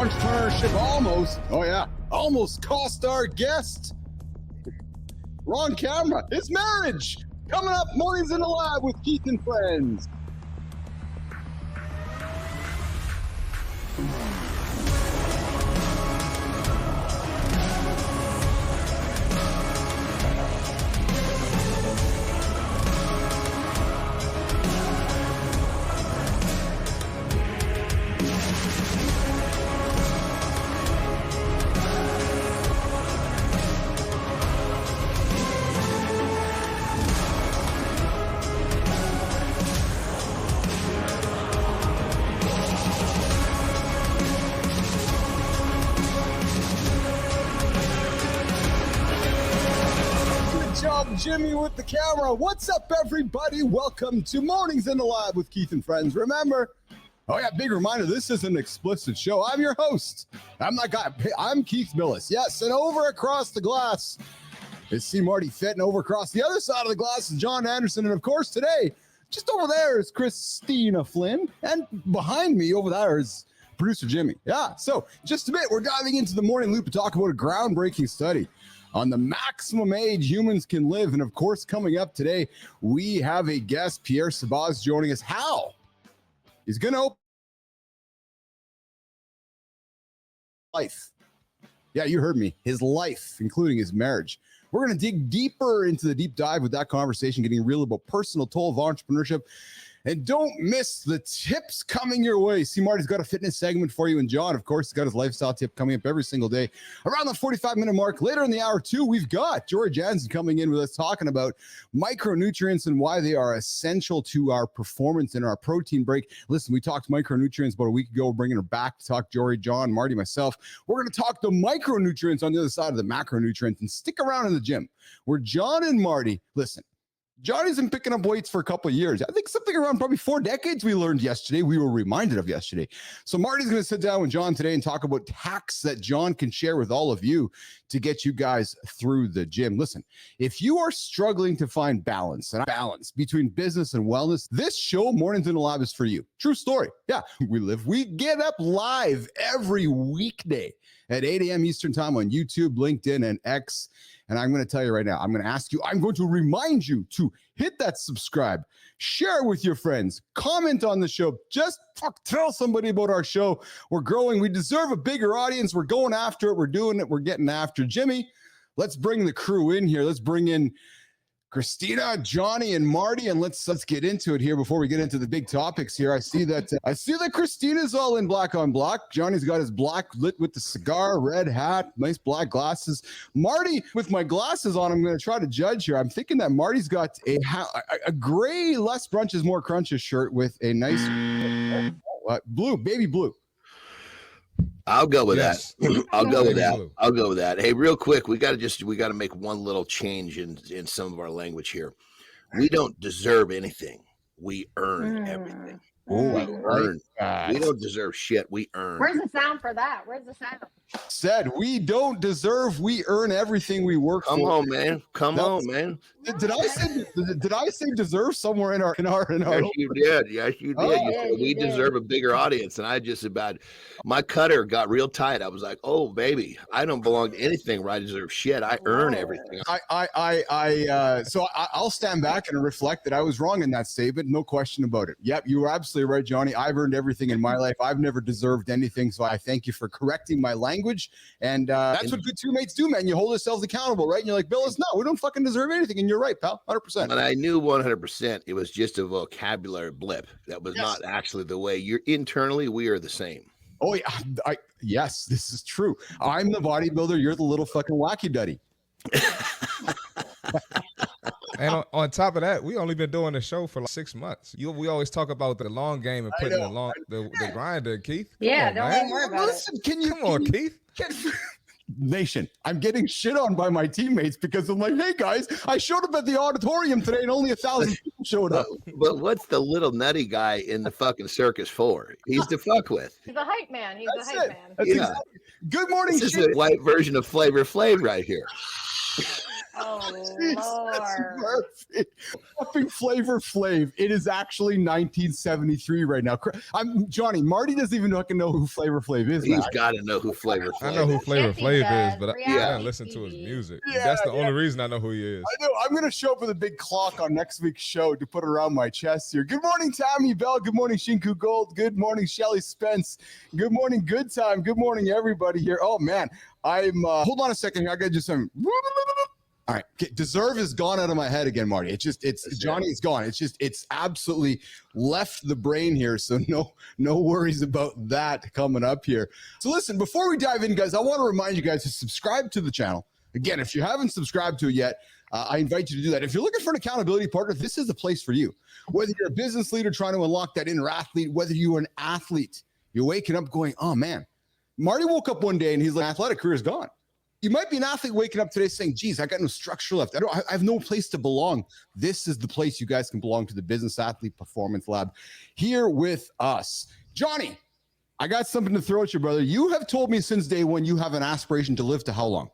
Entrepreneurship almost cost our guest. Wrong camera. It's marriage. Coming up, Mornings in the Lab with Keith and Friends. Jimmy with the camera. What's up, everybody? Welcome to Mornings in the Lab with Keith and Friends. Remember, big reminder, this is an explicit show. I'm your host. I'm that guy. I'm Keith Millis. Yes, and over across the glass is Marty Fit, and over across the other side of the glass is John Anderson. And of course, today, just over there is Christina Flynn, and behind me over there is producer Jimmy. Yeah, so just a bit, we're diving into the morning loop to talk about a groundbreaking study on the maximum age humans can live. And of course, coming up today, we have a guest, Pierre Sabaz, joining us. How? He's going to open life. Yeah, you heard me. His life, including his marriage. We're going to dig deeper into the deep dive with that conversation, getting real about personal toll of entrepreneurship. And don't miss the tips coming your way. See, Marty's got a fitness segment for you. And John, of course, has got his lifestyle tip coming up every single day around the 45-minute mark. Later in the hour, too, we've got Jory Jansen coming in with us talking about micronutrients and why they are essential to our performance in our protein break. Listen, we talked micronutrients about a week ago. We're bringing her back to talk Jory, John, Marty, myself. We're going to talk the micronutrients on the other side of the macronutrients, and stick around in the gym where John and Marty, listen, Johnny's been picking up weights for a couple of years. I think something around probably 4 decades we learned yesterday. We were reminded of yesterday. So Marty's going to sit down with John today and talk about hacks that John can share with all of you to get you guys through the gym. Listen, if you are struggling to find balance between business and wellness, this show, Mornings in the Lab, is for you. True story. Yeah, we get up live every weekday at 8 a.m. Eastern time on YouTube, LinkedIn, and X. And I'm going to tell you right now, I'm going to remind you to hit that subscribe, share with your friends, comment on the show, just tell somebody about our show. We're growing. We deserve a bigger audience. We're going after it. We're doing it. We're getting after it. Jimmy, let's bring the crew in here. Let's bring in Christina, Johnny, and Marty, and let's get into it here before we get into the big topics here. I see that Christina's all in black on black. Johnny's got his black lit with the cigar, red hat, nice black glasses. Marty, with my glasses on, I'm going to try to judge here. I'm thinking that Marty's got a gray, less brunches, more crunches shirt with a nice blue, baby blue. I'll go with that. I'll go with that. Hey, real quick, we got to make one little change in some of our language here. We don't deserve anything. We earn everything. We don't deserve shit. We earn. Where's the sound for that? Where's the sound? Said we don't deserve. We earn everything we work for. Come on, man. Did I say deserve somewhere in our? Yes, you did. Yes, you did. You said we deserve a bigger audience, and I just about my cutter got real tight. I was like, oh baby, I don't belong to anything where I deserve shit. I earn everything. So I'll stand back and reflect that I was wrong in that statement. No question about it. Yep, you were absolutely right, Johnny. I've earned everything in my life. I've never deserved anything. So I thank you for correcting my language. And that's what good teammates do, man. You hold yourselves accountable, right? And you're like, Billis, no, we don't fucking deserve anything. And you're right, pal, 100%. And I knew 100% it was just a vocabulary blip. That was not actually the way you're internally. We are the same. Oh yeah, yes, this is true. I'm the bodybuilder. You're the little fucking wacky duddy. And on top of that, we only been doing the show for like 6 months. We always talk about the long game and putting the grinder, Keith. Yeah, don't even worry about it. Come on, Keith. Nation, I'm getting shit on by my teammates because I'm like, hey guys, I showed up at the auditorium today and only 1,000 people showed up. But what's the little nutty guy in the fucking circus for? He's to fuck with. He's a hype man. That's exactly. Good morning. This is a white version of Flavor Flav right here. Oh, Jesus, Lord. Murphy. Fucking Flavor Flav. It is actually 1973 right now. I'm Johnny. Marty doesn't even fucking know who Flavor Flav is. He's Man. got to know who Flavor Flav I know who is. Flavor Yes, he Flav is, does. but I Reality didn't listen to his TV. music. Yeah, That's the yeah. only reason I know who he is. I know. I'm going to show up with a big clock on next week's show to put around my chest here. Good morning, Tammy Bell. Good morning, Shinku Gold. Good morning, Shelly Spence. Good morning, Good Time. Good morning, everybody here. Oh, man. I'm, hold on a second here. I got to do some. All right. Okay. Deserve is gone out of my head again, Marty. It's Johnny is gone. It's absolutely left the brain here. So no worries about that coming up here. So listen, before we dive in, guys, I want to remind you guys to subscribe to the channel. Again, if you haven't subscribed to it yet, I invite you to do that. If you're looking for an accountability partner, this is the place for you. Whether you're a business leader trying to unlock that inner athlete, whether you're an athlete, you're waking up going, oh man, Marty woke up one day and he's like, athletic career is gone. You might be an athlete waking up today saying, geez, I got no structure left. I have no place to belong. This is the place you guys can belong to, the Business Athlete Performance Lab here with us. Johnny, I got something to throw at you, brother. You have told me since day one you have an aspiration to live to how long?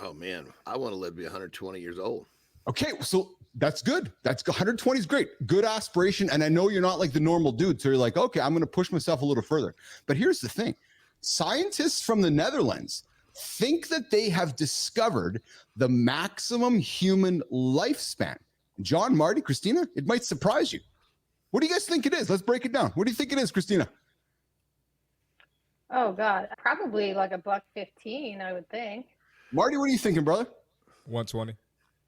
Oh, man. I want to live to be 120 years old. Okay, so that's good. That's 120 is great. Good aspiration. And I know you're not like the normal dude. So you're like, okay, I'm going to push myself a little further. But here's the thing. Scientists from the Netherlands think that they have discovered the maximum human lifespan. John, Marty, Christina, it might surprise you. What do you guys think it is? Let's break it down. What do you think it is, Christina? Oh, God. Probably like $1.15, I would think. Marty, what are you thinking, brother? 120.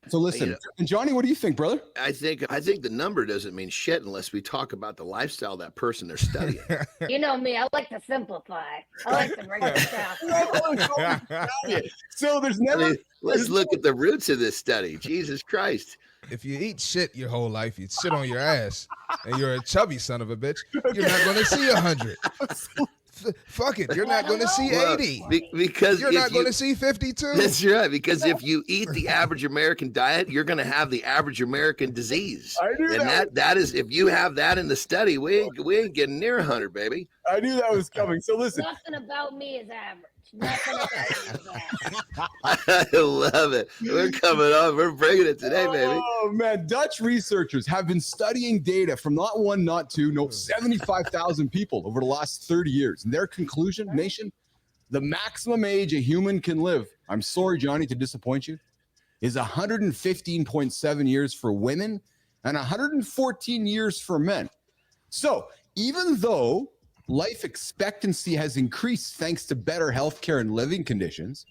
So listen, and Johnny, what do you think, brother? I think the number doesn't mean shit unless we talk about the lifestyle of that person they're studying. You know me. I like to simplify. I like to break it down. So there's never. Let's look at the roots of this study. Jesus Christ. If you eat shit your whole life, you sit on your ass, and you're a chubby son of a bitch, you're not going to see 100. Fuck it. You're not going to see 80. Because you're not going to see 52. That's right. Because if you eat the average American diet, you're going to have the average American disease. I knew and that is, if you have that in the study, we ain't getting near 100, baby. I knew that was coming. So listen. Nothing about me is average. Nothing about me is average. I love it. We're coming on. We're bringing it today, baby. Oh, man. Dutch researchers have been studying data from not one, not two, 75,000 people over the last 30 years. And their conclusion, nation, the maximum age a human can live, I'm sorry, Johnny, to disappoint you, is 115.7 years for women and 114 years for men. So even though life expectancy has increased thanks to better healthcare and living conditions,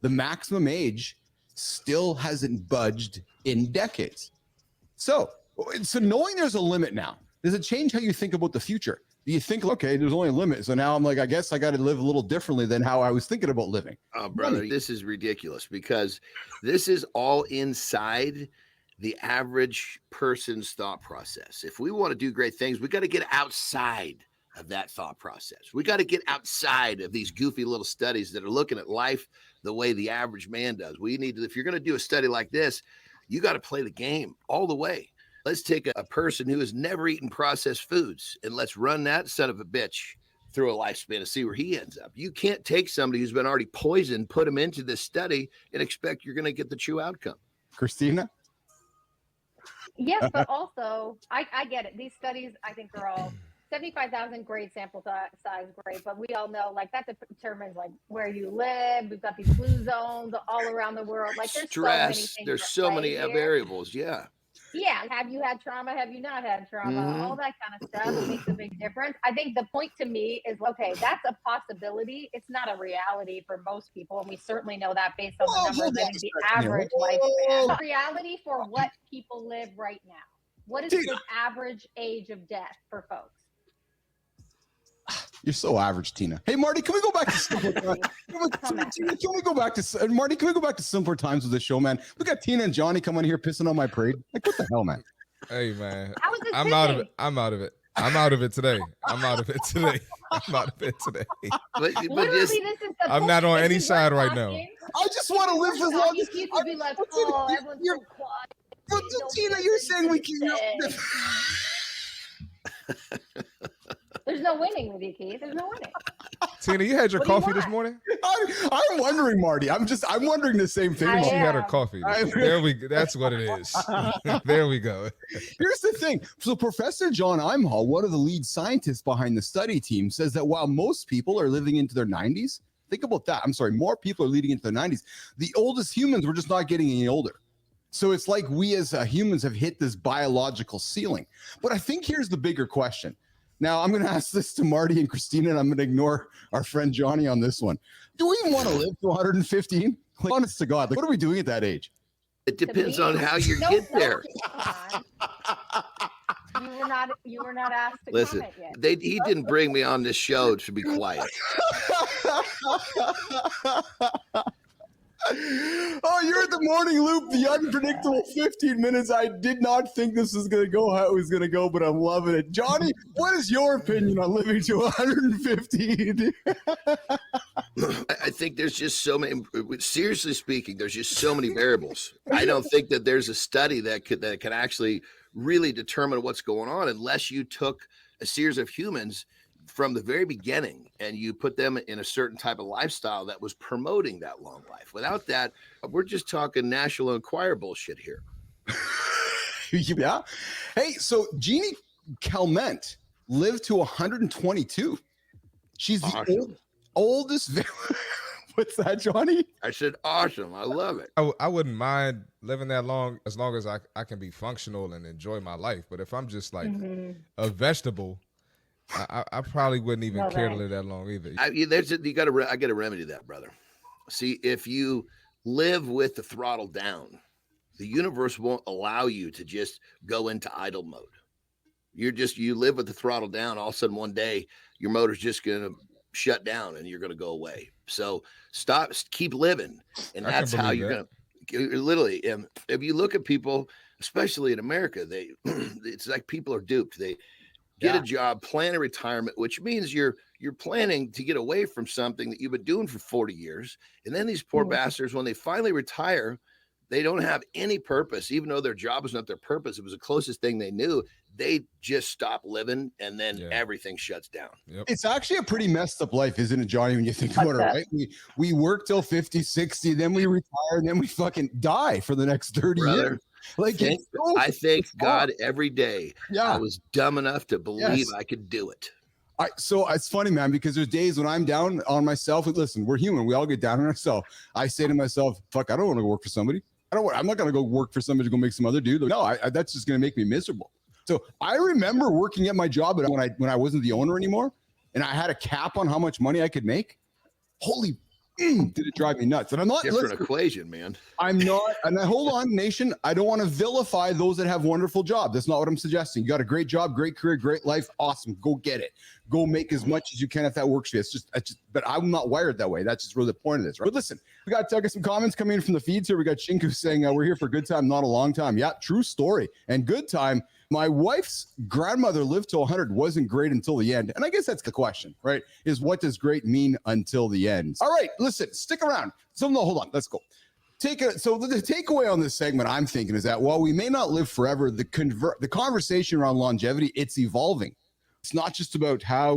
the maximum age still hasn't budged in decades. So knowing there's a limit now, does it change how you think about the future? Do you think, okay, there's only a limit, so now I'm like, I guess I got to live a little differently than how I was thinking about living? Oh, brother, this is ridiculous because this is all inside the average person's thought process. If we want to do great things, we got to get outside of that thought process. We got to get outside of these goofy little studies that are looking at life the way the average man does. We need to, if you're going to do a study like this, you got to play the game all the way. Let's take a person who has never eaten processed foods and let's run that son of a bitch through a lifespan and see where he ends up. You can't take somebody who's been already poisoned, put them into this study and expect you're going to get the true outcome. Christina? Yes, but also, I get it. These studies, I think, are all 75,000, great sample size, great. But we all know, like, that determines, like, where you live. We've got these blue zones all around the world. Like, there's stress. There's so many variables. Yeah. Yeah. Have you had trauma? Have you not had trauma? Mm-hmm. All that kind of stuff makes a big difference. I think the point to me is, okay, that's a possibility. It's not a reality for most people. And we certainly know that based on the numbers. I think the average lifespan. Reality for what people live right now. What is the average age of death for folks? You're so average, Tina. Hey, Marty, can we go back to simpler times? Can we go back to Marty? Can we go back to simpler times with this show, man? We got Tina and Johnny coming here pissing on my parade. Like, what the hell, man? Hey, man. How was this I'm out of it. I'm out of it. I'm out of it today. I'm out of it today. I'm out of it today. I'm not on any side right now. I just want to live as long as you could be like, oh, everyone's so quiet. Tina, you're saying we can. There's no winning with you, Keith. There's no winning. Tina, you had your What do you coffee this want? morning? I'm wondering, Marty. I'm wondering the same thing. I She am. had her coffee. There we go. That's what it is. There we go. Here's the thing. So Professor John Imhall, one of the lead scientists behind the study team, says that while most people are living into their 90s, think about that. I'm sorry, more people are leading into their 90s. The oldest humans were just not getting any older. So it's like we as humans have hit this biological ceiling. But I think here's the bigger question. Now, I'm going to ask this to Marty and Christina, and I'm going to ignore our friend Johnny on this one. Do we want to live to 115? Like, honest to God, like, what are we doing at that age? It depends on how you get there. You were not asked to Listen, comment yet. he didn't bring me on this show to be quiet. Oh, you're at the morning loop, the unpredictable 15 minutes. I did not think this was going to go how it was going to go, but I'm loving it. Johnny, what is your opinion on living to 115? I think there's just so many, seriously speaking, there's just so many variables. I don't think that there's a study that can actually really determine what's going on unless you took a series of humans from the very beginning and you put them in a certain type of lifestyle that was promoting that long life. Without that, we're just talking National Enquirer bullshit here. Yeah. Hey, so Jeannie Calment lived to 122. She's the Awesome. oldest. What's that, Johnny? I said, awesome. I love it. I wouldn't mind living that long as I can be functional and enjoy my life. But if I'm just like a vegetable, I probably wouldn't even care to live that long either. I got to remedy that, brother. See, if you live with the throttle down, the universe won't allow you to just go into idle mode. You live with the throttle down. All of a sudden, one day, your motor's just going to shut down and you're going to go away. So keep living. And that's how you're going to literally. If you look at people, especially in America, it's like people are duped. They get a job, plan a retirement, which means you're planning to get away from something that you've been doing for 40 years. And then these poor bastards, when they finally retire, they don't have any purpose, even though their job was not their purpose. It was the closest thing they knew. They just stop living and then everything shuts down. Yep. It's actually a pretty messed up life, isn't it, Johnny, when you think about it, right? We work till 50, 60, then we retire, and then we fucking die for the next 30 years. Like, I thank God every day. I was dumb enough to believe I could do it. So it's funny, man, because there's days when I'm down on myself. Listen, we're human. We all get down on ourselves. I say to myself, fuck, I don't want to go work for somebody. I'm not going to go work for somebody to go make some other dude. No, that's just going to make me miserable. So I remember working at my job when I wasn't the owner anymore, and I had a cap on how much money I could make. Holy did it drive me nuts? And I'm not different equation, man. I'm not, and hold on, nation. I don't want to vilify those that have wonderful jobs. That's not what I'm suggesting. You got a great job, great career, great life. Awesome. Go get it. Go make as much as you can if that works for you. But I'm not wired that way. That's just really the point of this, right? But listen, we got some comments coming in from the feeds here. We got Shinku saying we're here for a good time, not a long time. Yeah, true story. And good time. My wife's grandmother lived to 100, wasn't great until the end. And I guess that's the question, right? Is what does great mean until the end? All right, listen, stick around. So no, hold on, let's go. So the takeaway on this segment, I'm thinking, is that while we may not live forever, the conversation around longevity, it's evolving. It's not just about how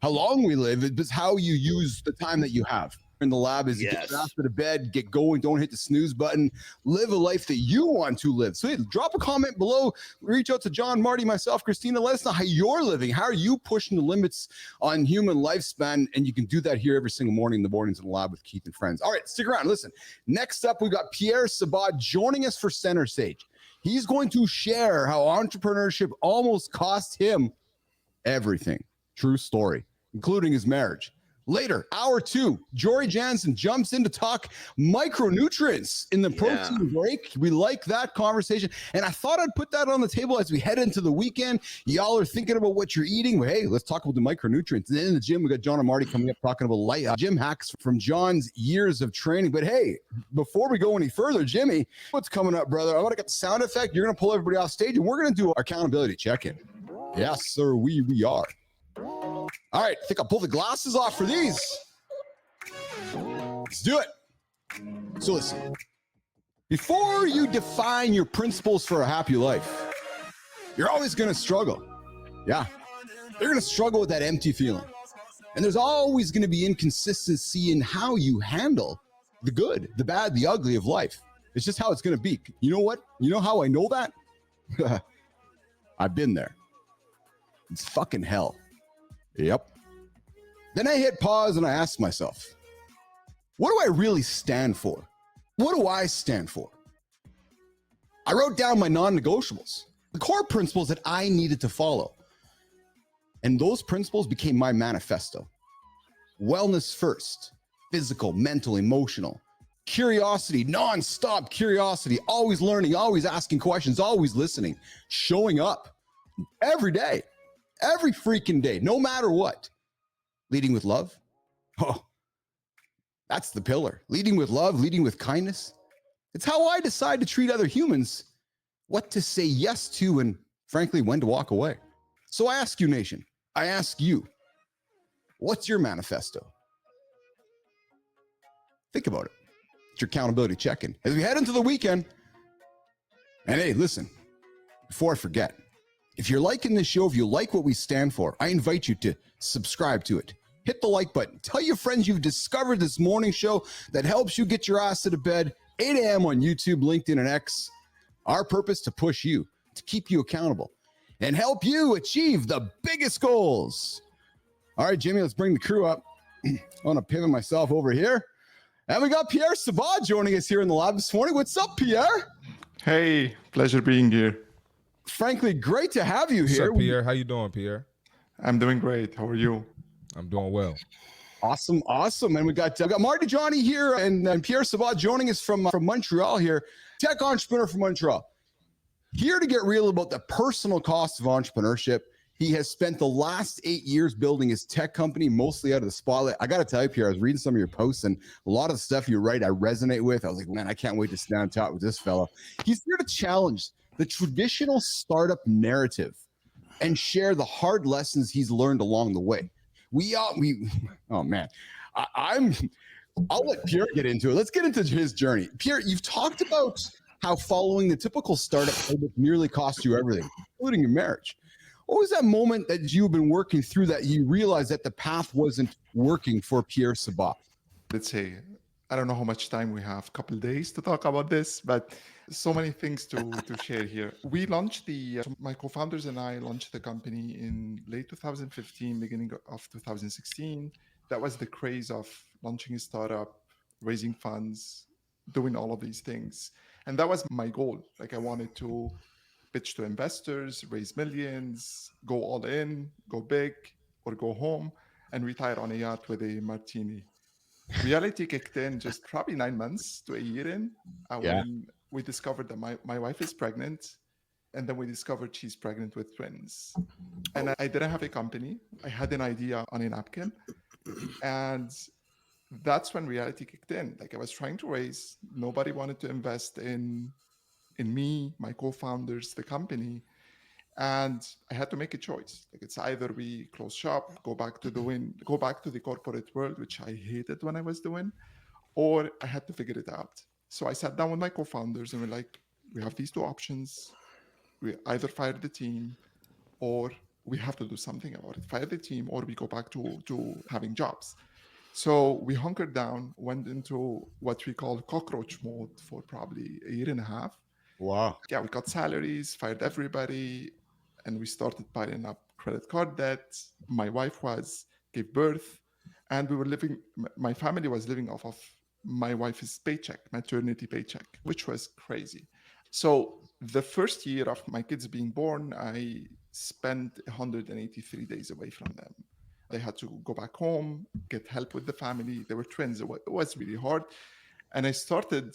long we live, it's how you use the time that you have. In the lab is get after the bed, get going, don't hit the snooze button, live a life that you want to live. So hey, drop a comment below, reach out to John, Marty, myself, Christina, let us know how you're living. How are you pushing the limits on human lifespan? And you can do that here every single morning in the mornings in the lab with Keith and friends. All right, stick around. Listen, next up, we got Pierre Sabaz joining us for Center Stage. He's going to share how entrepreneurship almost cost him everything. True story, including his marriage. Later, hour 2, Jory Jansen jumps in to talk micronutrients in the protein break. We like that conversation. And I thought I'd put that on the table as we head into the weekend. Y'all are thinking about what you're eating. Well, hey, let's talk about the micronutrients. And then in the gym, we got John and Marty coming up talking about light gym hacks from John's years of training. But hey, before we go any further, Jimmy, what's coming up, brother? I want to get the sound effect. You're going to pull everybody off stage, and we're going to do our accountability check-in. Yes, sir, we are. All right, I think I'll pull the glasses off for these. Let's do it. So listen, before you define your principles for a happy life, you're always going to struggle. Yeah, you're going to struggle with that empty feeling. And there's always going to be inconsistency in how you handle the good, the bad, the ugly of life. It's just how it's going to be. You know what? You know how I know that? I've been there. It's fucking hell. Yep. Then I hit pause and I asked myself, what do I really stand for? What do I stand for? I wrote down my non-negotiables, the core principles that I needed to follow. And those principles became my manifesto. Wellness first, physical, mental, emotional. Curiosity, non-stop curiosity, always learning, always asking questions, always listening, showing up every day, every freaking day, no matter what. Leading with love. Oh, that's the pillar. Leading with love, leading with kindness. It's how I decide to treat other humans, what to say yes to, and frankly, when to walk away. So I ask you, nation, I ask you, what's your manifesto? Think about it. It's your accountability check-in as we head into the weekend. And hey, listen, before I forget, if you're liking this show, if you like what we stand for, I invite you to subscribe to it. Hit the like button. Tell your friends you've discovered this morning show that helps you get your ass to bed, 8 a.m. on YouTube, LinkedIn, and X. Our purpose to push you, to keep you accountable, and help you achieve the biggest goals. All right, Jimmy, let's bring the crew up. I want to pivot myself over here. And we got Pierre Sabaz joining us here in the lab this morning. What's up, Pierre? Hey, pleasure being here. Frankly, great to have you here. What's up, Pierre? How you doing, Pierre? I'm doing great. How are you? I'm doing well. Awesome. And we got Marty Johnny here and Pierre Sabaz joining us from Montreal here, tech entrepreneur from Montreal. Here to get real about the personal cost of entrepreneurship. He has spent the last 8 years building his tech company, mostly out of the spotlight. I got to tell you, Pierre, I was reading some of your posts and a lot of the stuff you write, I resonate with. I was like, man, I can't wait to stand on top with this fellow. He's here to challenge the traditional startup narrative and share the hard lessons he's learned along the way. Oh man, I'll let Pierre get into it. Let's get into his journey. Pierre, you've talked about how following the typical startup playbook nearly cost you everything, including your marriage. What was that moment that you've been working through that you realized that the path wasn't working for Pierre Sabaz? Let's say, I don't know how much time we have, a couple of days to talk about this, but so many things to share here. We launched my co-founders and I launched the company in late 2015, beginning of 2016. That was the craze of launching a startup, raising funds, doing all of these things. And that was my goal. Like I wanted to pitch to investors, raise millions, go all in, go big, or go home and retire on a yacht with a martini. Reality kicked in just probably 9 months to a year in when we discovered that my wife is pregnant. And then we discovered she's pregnant with twins. And I didn't have a company. I had an idea on a napkin. And that's when reality kicked in. Like I was trying to raise, nobody wanted to invest in me, my co-founders, the company. And I had to make a choice. Like it's either we close shop, go back to the corporate world, which I hated when I was doing, or I had to figure it out. So I sat down with my co-founders and we're like, we have these two options. We either fire the team or we have to do something about it. Fire the team or we go back to having jobs. So we hunkered down, went into what we call cockroach mode for probably a year and a half. Wow. Yeah, we cut salaries, fired everybody, and we started piling up credit card debt. My wife gave birth, and my family was living off of my wife's paycheck, maternity paycheck, which was crazy. So the first year of my kids being born, I spent 183 days away from them. They had to go back home, get help with the family. They were twins. It was really hard. And I started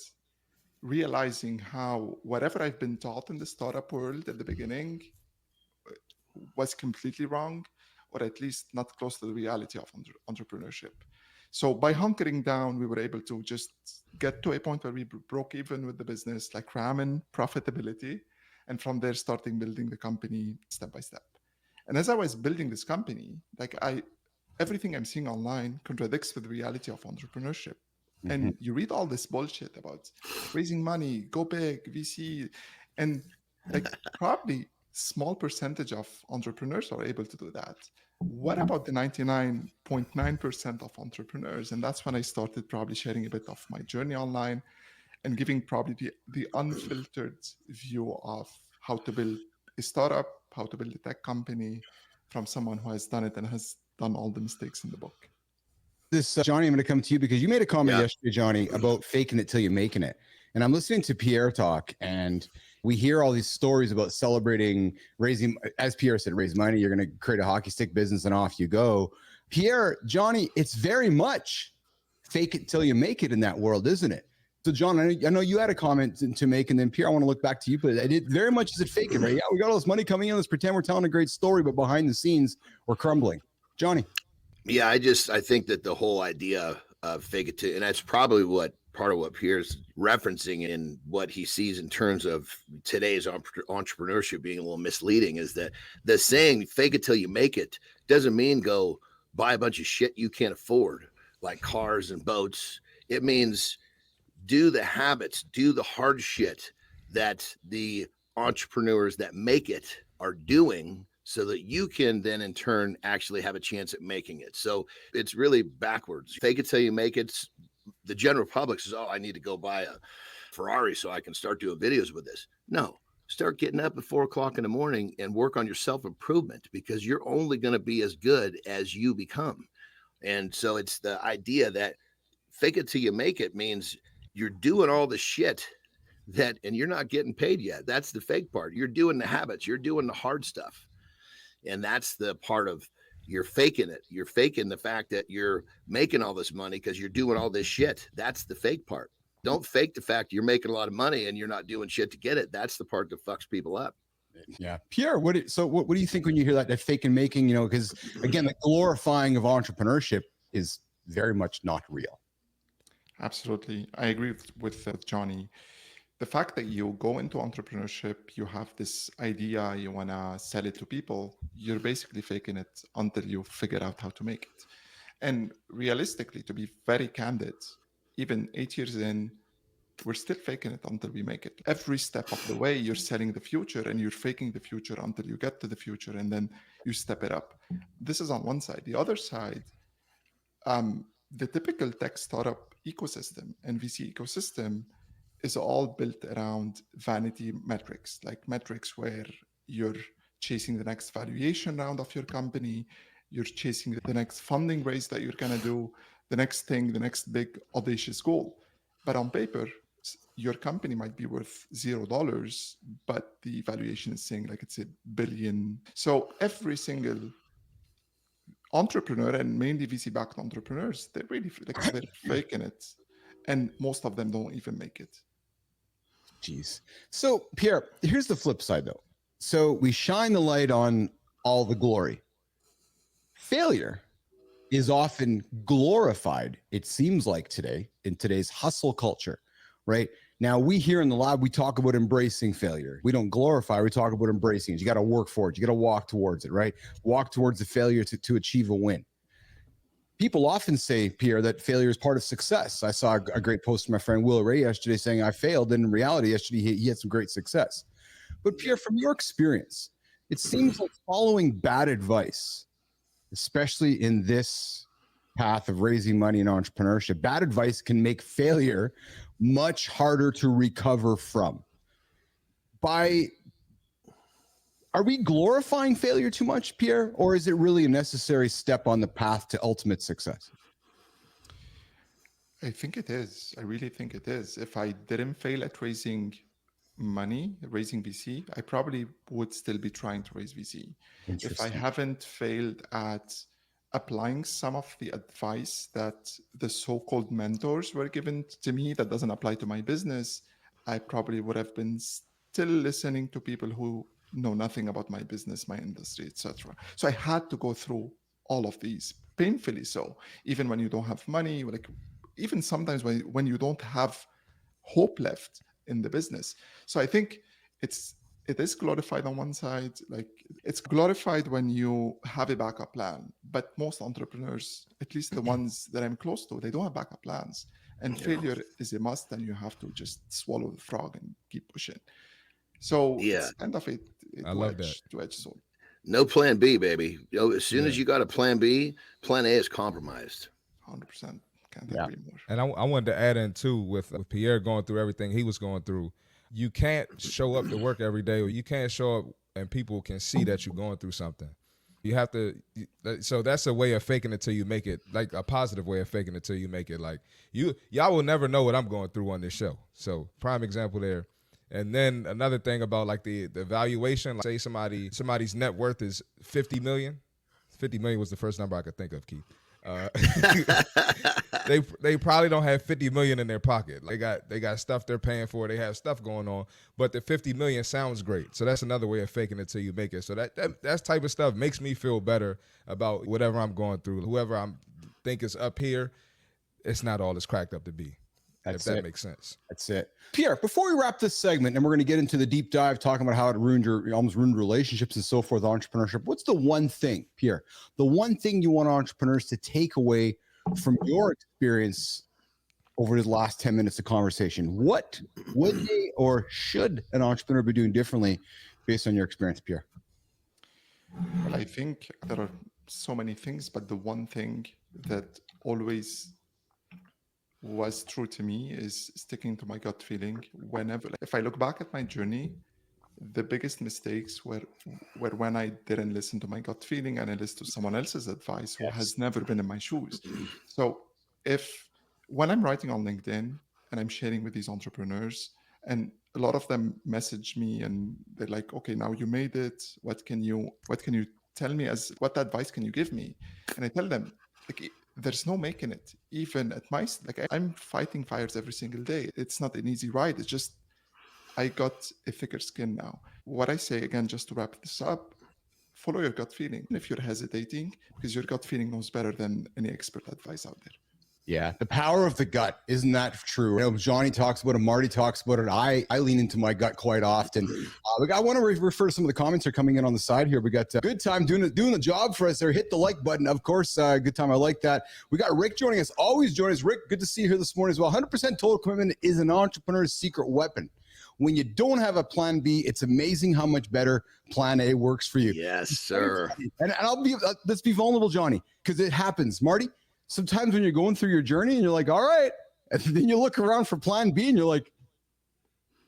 realizing how whatever I've been taught in the startup world at the beginning was completely wrong, or at least not close to the reality of entrepreneurship. So by hunkering down, we were able to just get to a point where we broke even with the business, like ramen profitability. And from there, starting building the company step by step. And as I was building this company, everything I'm seeing online contradicts with the reality of entrepreneurship. And you read all this bullshit about raising money, go big, VC, and like probably small percentage of entrepreneurs are able to do that. What about the 99.9% of entrepreneurs? And that's when I started probably sharing a bit of my journey online and giving probably the unfiltered view of how to build a startup, how to build a tech company from someone who has done it and has done all the mistakes in the book. This, Johnny, I'm going to come to you because you made a comment yesterday, Johnny, about faking it till you're making it. And I'm listening to Pierre talk, and we hear all these stories about celebrating raising, as Pierre said, raise money. You're going to create a hockey stick business and off you go. Pierre, Johnny, it's very much fake it till you make it in that world, isn't it? So, John, I know you had a comment to make, and then Pierre, I want to look back to you, but it very much is it fake it, right? Yeah, we got all this money coming in. Let's pretend we're telling a great story, but behind the scenes, we're crumbling. Johnny. Yeah, I think that the whole idea of fake it till, and that's probably part of what Pierre's referencing in what he sees in terms of today's entrepreneurship being a little misleading, is that the saying fake it till you make it doesn't mean go buy a bunch of shit you can't afford, like cars and boats. It means do the habits, do the hard shit that the entrepreneurs that make it are doing, so that you can then in turn actually have a chance at making it. So it's really backwards. Fake it till you make it. The general public says, oh, I need to go buy a Ferrari so I can start doing videos with this. No, start getting up at 4 o'clock in the morning and work on your self-improvement, because you're only going to be as good as you become. And so it's the idea that fake it till you make it means you're doing all the shit and you're not getting paid yet. That's the fake part. You're doing the habits, you're doing the hard stuff. And that's the part of you're faking it. You're faking the fact that you're making all this money because you're doing all this shit. That's the fake part. Don't fake the fact you're making a lot of money and you're not doing shit to get it. That's the part that fucks people up. Yeah. Pierre, what do you think when you hear that fake and making, because again, the glorifying of entrepreneurship is very much not real. Absolutely. I agree with Johnny. The fact that you go into entrepreneurship, you have this idea, you want to sell it to people, you're basically faking it until you figure out how to make it. And realistically, to be very candid, even 8 years in, we're still faking it until we make it. Every step of the way, you're selling the future and you're faking the future until you get to the future, and then you step it up. This is on one side. The other side, the typical tech startup ecosystem and VC ecosystem is all built around vanity metrics, like metrics where you're chasing the next valuation round of your company, you're chasing the next funding raise that you're going to do, the next thing, the next big audacious goal. But on paper, your company might be worth $0, but the valuation is saying like it's $1 billion. So every single entrepreneur, and mainly VC-backed entrepreneurs, they're really they're faking it. And most of them don't even make it. Jeez. So Pierre, here's the flip side though. So we shine the light on all the glory. Failure is often glorified, it seems like today, in today's hustle culture, right? Now we here in the lab, we talk about embracing failure. We don't glorify, we talk about embracing it. You got to work for it. You got to walk towards it, right? Walk towards the failure to achieve a win. People often say, Pierre, that failure is part of success. I saw a great post from my friend Will Ray yesterday saying I failed. And in reality, yesterday, he had some great success. But Pierre, from your experience, it seems like following bad advice, especially in this path of raising money in entrepreneurship, bad advice can make failure much harder to recover from. Are we glorifying failure too much, Pierre, or is it really a necessary step on the path to ultimate success? I think it is. I really think it is. If I didn't fail at raising money, raising VC, I probably would still be trying to raise VC. If I haven't failed at applying some of the advice that the so-called mentors were given to me that doesn't apply to my business, I probably would have been still listening to people who know nothing about my business, my industry, etc. So I had to go through all of these, painfully so. Even when you don't have money, even sometimes when you don't have hope left in the business. So I think it is glorified on one side, like it's glorified when you have a backup plan. But most entrepreneurs, at least the ones that I'm close to, they don't have backup plans. And failure is a must, and you have to just swallow the frog and keep pushing. So Yeah. it's kind of a I love that. two-edged sword. No plan B, baby. As soon as you got a plan B, plan A is compromised. 100%. Can't agree more. And I wanted to add in too with Pierre going through everything he was going through. You can't show up to work every day, or you can't show up and people can see that you're going through something. You have to, so that's a way of faking it till you make it, like a positive way of faking it till you make it. Like y'all will never know what I'm going through on this show. So prime example there. And then another thing about like the valuation, like say somebody's net worth is 50 million. 50 million was the first number I could think of, Keith. They probably don't have 50 million in their pocket. They got stuff they're paying for. They have stuff going on, but the 50 million sounds great. So that's another way of faking it till you make it. So that type of stuff makes me feel better about whatever I'm going through. Whoever I think is up here, it's not all it's cracked up to be. If that makes sense. That's it. Pierre, before we wrap this segment, and we're going to get into the deep dive, talking about how it almost ruined relationships and so forth, entrepreneurship. What's the one thing, Pierre, the one thing you want entrepreneurs to take away from your experience over the last 10 minutes of conversation? What would they or should an entrepreneur be doing differently based on your experience, Pierre? Well, I think there are so many things, but the one thing that always was true to me is sticking to my gut feeling. Whenever, if I look back at my journey, the biggest mistakes were when I didn't listen to my gut feeling and I listened to someone else's advice who has never been in my shoes. So when I'm writing on LinkedIn and I'm sharing with these entrepreneurs, and a lot of them message me and they're like, okay, now you made it. What can you tell me, what advice can you give me? And I tell them, like, there's no making it. Even at I'm fighting fires every single day. It's not an easy ride. It's just, I got a thicker skin now. What I say, again, just to wrap this up, follow your gut feeling. If you're hesitating, because your gut feeling knows better than any expert advice out there. Yeah, the power of the gut. Isn't that true? You know, Johnny talks about it, Marty talks about it. I lean into my gut quite often. I want to refer to some of the comments that are coming in on the side here. We got Good Time doing the job for us there. Hit the like button. Of course, Good Time. I like that. We got Rick joining us. Always joining us. Rick, good to see you here this morning as well. 100% total commitment is an entrepreneur's secret weapon. When you don't have a plan B, it's amazing how much better plan A works for you. Yes, sir. And let's be vulnerable, Johnny, because it happens. Marty, sometimes when you're going through your journey and you're like, all right, and then you look around for plan B and you're like,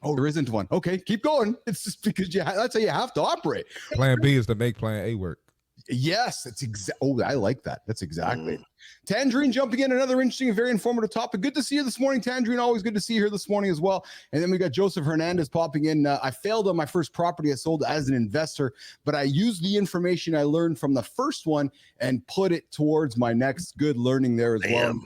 oh, there isn't one. Okay, keep going. It's just because that's how you have to operate. Plan B is to make plan A work. Yes, that's oh, I like that. That's exactly. Tangerine jumping in, another interesting and very informative topic. Good to see you this morning, Tangerine. Always good to see you here this morning as well. And then we got Joseph Hernandez popping in. I failed on my first property I sold as an investor, but I used the information I learned from the first one and put it towards my next good learning there as well.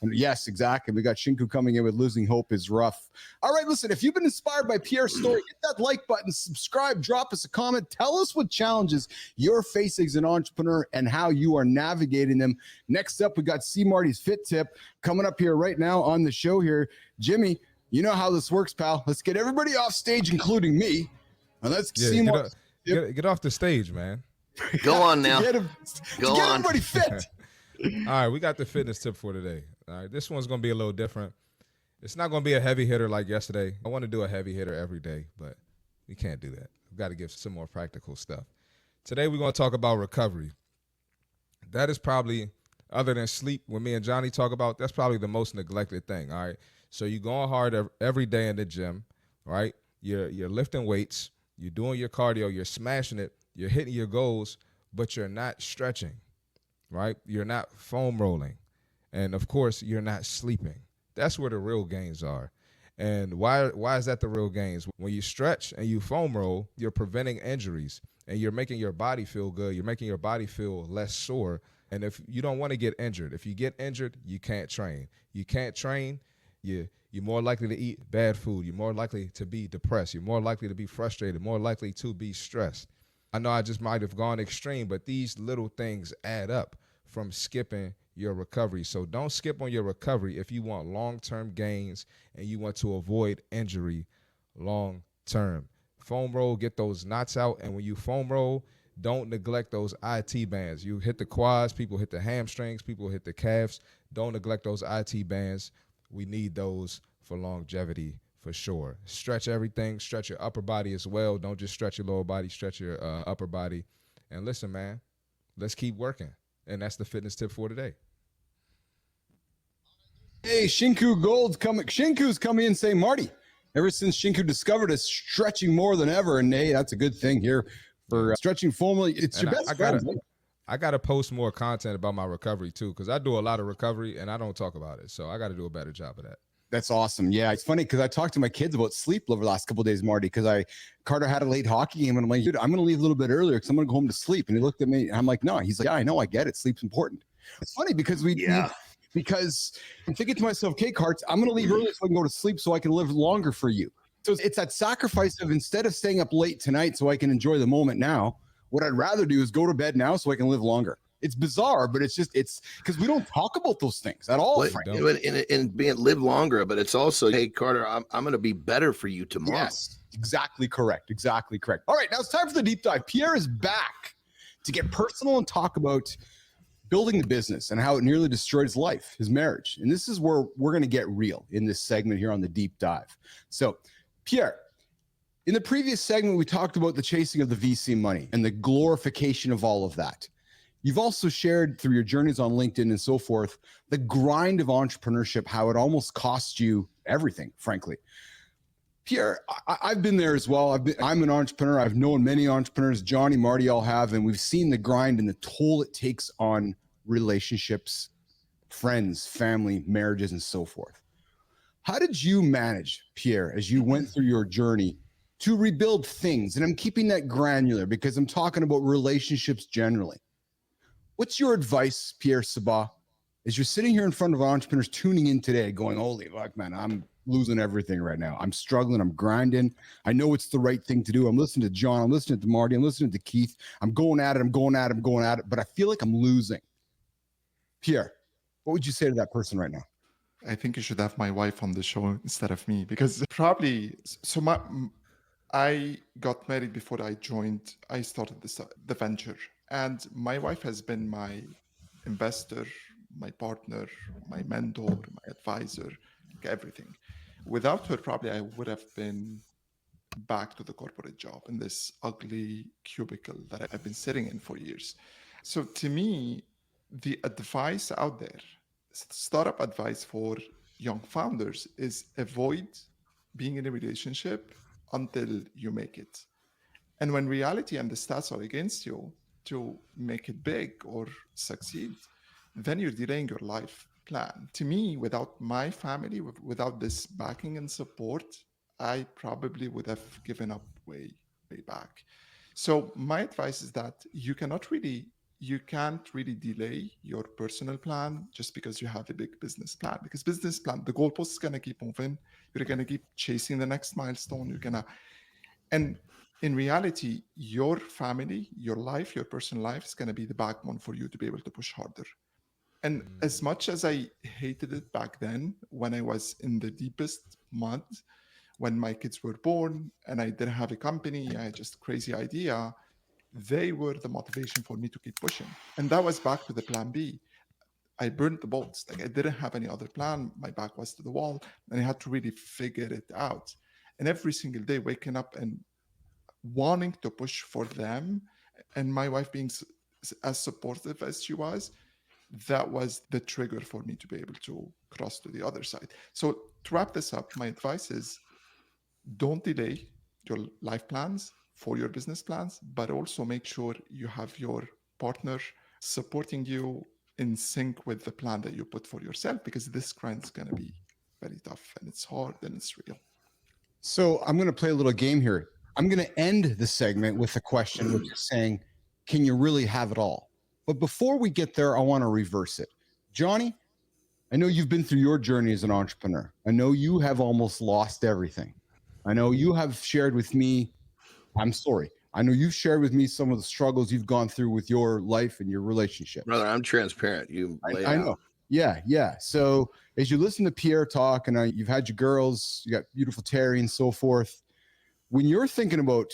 And yes, exactly. We got Shinku coming in with losing hope is rough. All right, listen, if you've been inspired by Pierre's story, hit that like button, subscribe, drop us a comment. Tell us what challenges you're facing as an entrepreneur and how you are navigating them. Next up, we got C. Marty's Fit Tip coming up here right now on the show here. Jimmy, you know how this works, pal. Let's get everybody off stage, including me. And let's see get off the stage, man. Go on now. Get everybody fit. All right, we got the fitness tip for today. All right, this one's going to be a little different. It's not going to be a heavy hitter like yesterday. I want to do a heavy hitter every day, but we can't do that. We've got to give some more practical stuff. Today, we're going to talk about recovery. That is probably, other than sleep, when me and Johnny talk about, that's probably the most neglected thing, all right? So you're going hard every day in the gym, right? You're lifting weights. You're doing your cardio. You're smashing it. You're hitting your goals, but you're not stretching, right? You're not foam rolling. And, of course, you're not sleeping. That's where the real gains are. And why is that the real gains? When you stretch and you foam roll, you're preventing injuries, and you're making your body feel good. You're making your body feel less sore. And if you don't want to get injured, if you get injured, you can't train. You can't train, you're more likely to eat bad food. You're more likely to be depressed. You're more likely to be frustrated, more likely to be stressed. I know I just might have gone extreme, but these little things add up from skipping your recovery. So don't skip on your recovery if you want long-term gains and you want to avoid injury long-term. Foam roll, get those knots out. And when you foam roll, don't neglect those IT bands. You hit the quads, people hit the hamstrings, people hit the calves. Don't neglect those IT bands. We need those for longevity for sure. Stretch everything, stretch your upper body as well. Don't just stretch your lower body, stretch your upper body. And listen, man, let's keep working. And that's the fitness tip for today. Hey, Shinku Gold's coming. Shinku's coming in saying, Marty, ever since Shinku discovered us stretching more than ever, and hey, that's a good thing here for stretching formally. It's your best friend. I got to post more content about my recovery too, because I do a lot of recovery and I don't talk about it. So I got to do a better job of that. That's awesome. Yeah, it's funny because I talked to my kids about sleep over the last couple of days, Marty, because Carter had a late hockey game, and I'm like, dude, I'm going to leave a little bit earlier because I'm going to go home to sleep. And he looked at me, and I'm like, no. He's like, yeah, I know, I get it. Sleep's important. It's funny because because I'm thinking to myself, okay, Carts, I'm going to leave early so I can go to sleep so I can live longer for you. So it's that sacrifice of instead of staying up late tonight so I can enjoy the moment now, what I'd rather do is go to bed now so I can live longer. It's bizarre, but it's because we don't talk about those things at all. And being live longer, but it's also, hey, Carter, I'm going to be better for you tomorrow. Yes, exactly correct. Exactly correct. All right, now it's time for the deep dive. Pierre is back to get personal and talk about building the business and how it nearly destroyed his life, his marriage. And this is where we're going to get real in this segment here on the deep dive. So, Pierre, in the previous segment, we talked about the chasing of the VC money and the glorification of all of that. You've also shared through your journeys on LinkedIn and so forth, the grind of entrepreneurship, how it almost costs you everything, frankly. Pierre, I've been there as well. I'm an entrepreneur. I've known many entrepreneurs, Johnny, Marty, all have, and we've seen the grind and the toll it takes on relationships, friends, family, marriages, and so forth. How did you manage, Pierre, as you went through your journey to rebuild things? And I'm keeping that granular because I'm talking about relationships generally. What's your advice, Pierre Sabaz, as you're sitting here in front of entrepreneurs tuning in today going, holy fuck, man, I'm losing everything right now. I'm struggling. I'm grinding. I know it's the right thing to do. I'm listening to John. I'm listening to Marty. I'm listening to Keith. I'm going at it, but I feel like I'm losing. Pierre, what would you say to that person right now? I think you should have my wife on the show instead of me, because I got married before I started the venture. And my wife has been my investor, my partner, my mentor, my advisor, everything. Without her, probably I would have been back to the corporate job in this ugly cubicle that I've been sitting in for years. So to me, the advice out there, startup advice for young founders, is avoid being in a relationship until you make it. And when reality and the stats are against you to make it big or succeed, then you're delaying your life plan. To me, without my family, without this backing and support, I probably would have given up way back. So my advice is that you can't really delay your personal plan just because you have a big business plan. Because business plan, the goalpost is going to keep moving. You're going to keep chasing the next milestone. And in reality, your family, your life, your personal life is going to be the backbone for you to be able to push harder. And as much as I hated it back then, when I was in the deepest mud, when my kids were born and I didn't have a company, I had just a crazy idea, they were the motivation for me to keep pushing. And that was back to the plan B. I burned the boats. Like, I didn't have any other plan. My back was to the wall and I had to really figure it out. And every single day waking up and wanting to push for them, and my wife being as supportive as she was, that was the trigger for me to be able to cross to the other side. So to wrap this up, my advice is don't delay your life plans for your business plans, but also make sure you have your partner supporting you in sync with the plan that you put for yourself, because this grind is going to be very tough and it's hard and it's real. So I'm going to play a little game here. I'm going to end the segment with a question, which is saying, can you really have it all? But before we get there, I want to reverse it. Johnny, I know you've been through your journey as an entrepreneur. I know you have almost lost everything. I know you have shared with me, I'm sorry. I know you've shared with me some of the struggles you've gone through with your life and your relationship. Brother, I'm transparent. I know. Yeah. So as you listen to Pierre talk, and you've had your girls, you got beautiful Terry and so forth. When you're thinking about,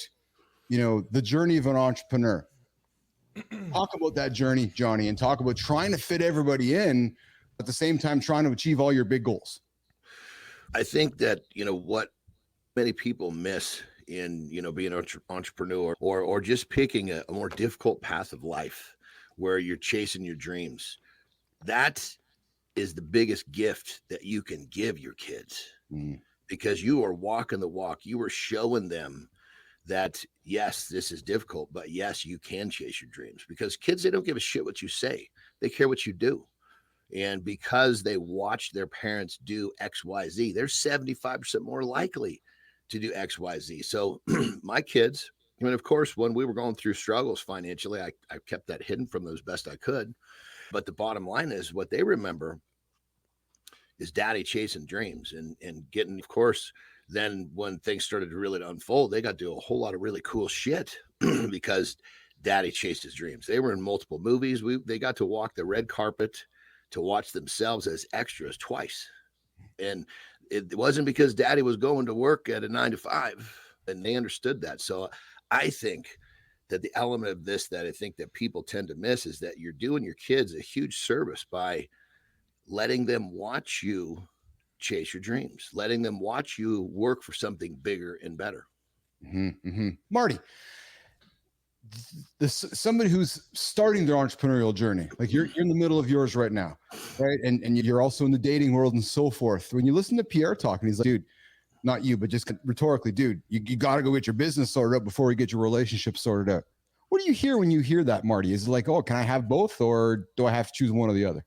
the journey of an entrepreneur, talk about that journey, Johnny, and talk about trying to fit everybody in at the same time, trying to achieve all your big goals. I think that, many people miss in, being an entrepreneur or just picking a more difficult path of life where you're chasing your dreams. That is the biggest gift that you can give your kids, because you are walking the walk. You are showing them that, yes, this is difficult, but yes, you can chase your dreams, because kids, they don't give a shit what you say. They care what you do. And because they watch their parents do XYZ, they're 75% more likely to do XYZ. So my kids, I mean, of course, when we were going through struggles financially, I kept that hidden from them as best I could. But the bottom line is, what they remember is daddy chasing dreams and getting, of course, then when things started to really unfold, they got to do a whole lot of really cool shit because daddy chased his dreams. They were in multiple movies. They got to walk the red carpet to watch themselves as extras twice. And it wasn't because daddy was going to work at a 9 to 5, and they understood that. So I think that the element of this that I think that people tend to miss is that you're doing your kids a huge service by letting them watch you chase your dreams, letting them watch you work for something bigger and better. Marty, somebody who's starting their entrepreneurial journey, like you're in the middle of yours right now, right? And you're also in the dating world and so forth. When you listen to Pierre talking, he's like, dude, not you, but just rhetorically, dude, you got to go get your business sorted out before you get your relationship sorted out. What do you hear when you hear that, Marty? Is it like, oh, can I have both, or do I have to choose one or the other?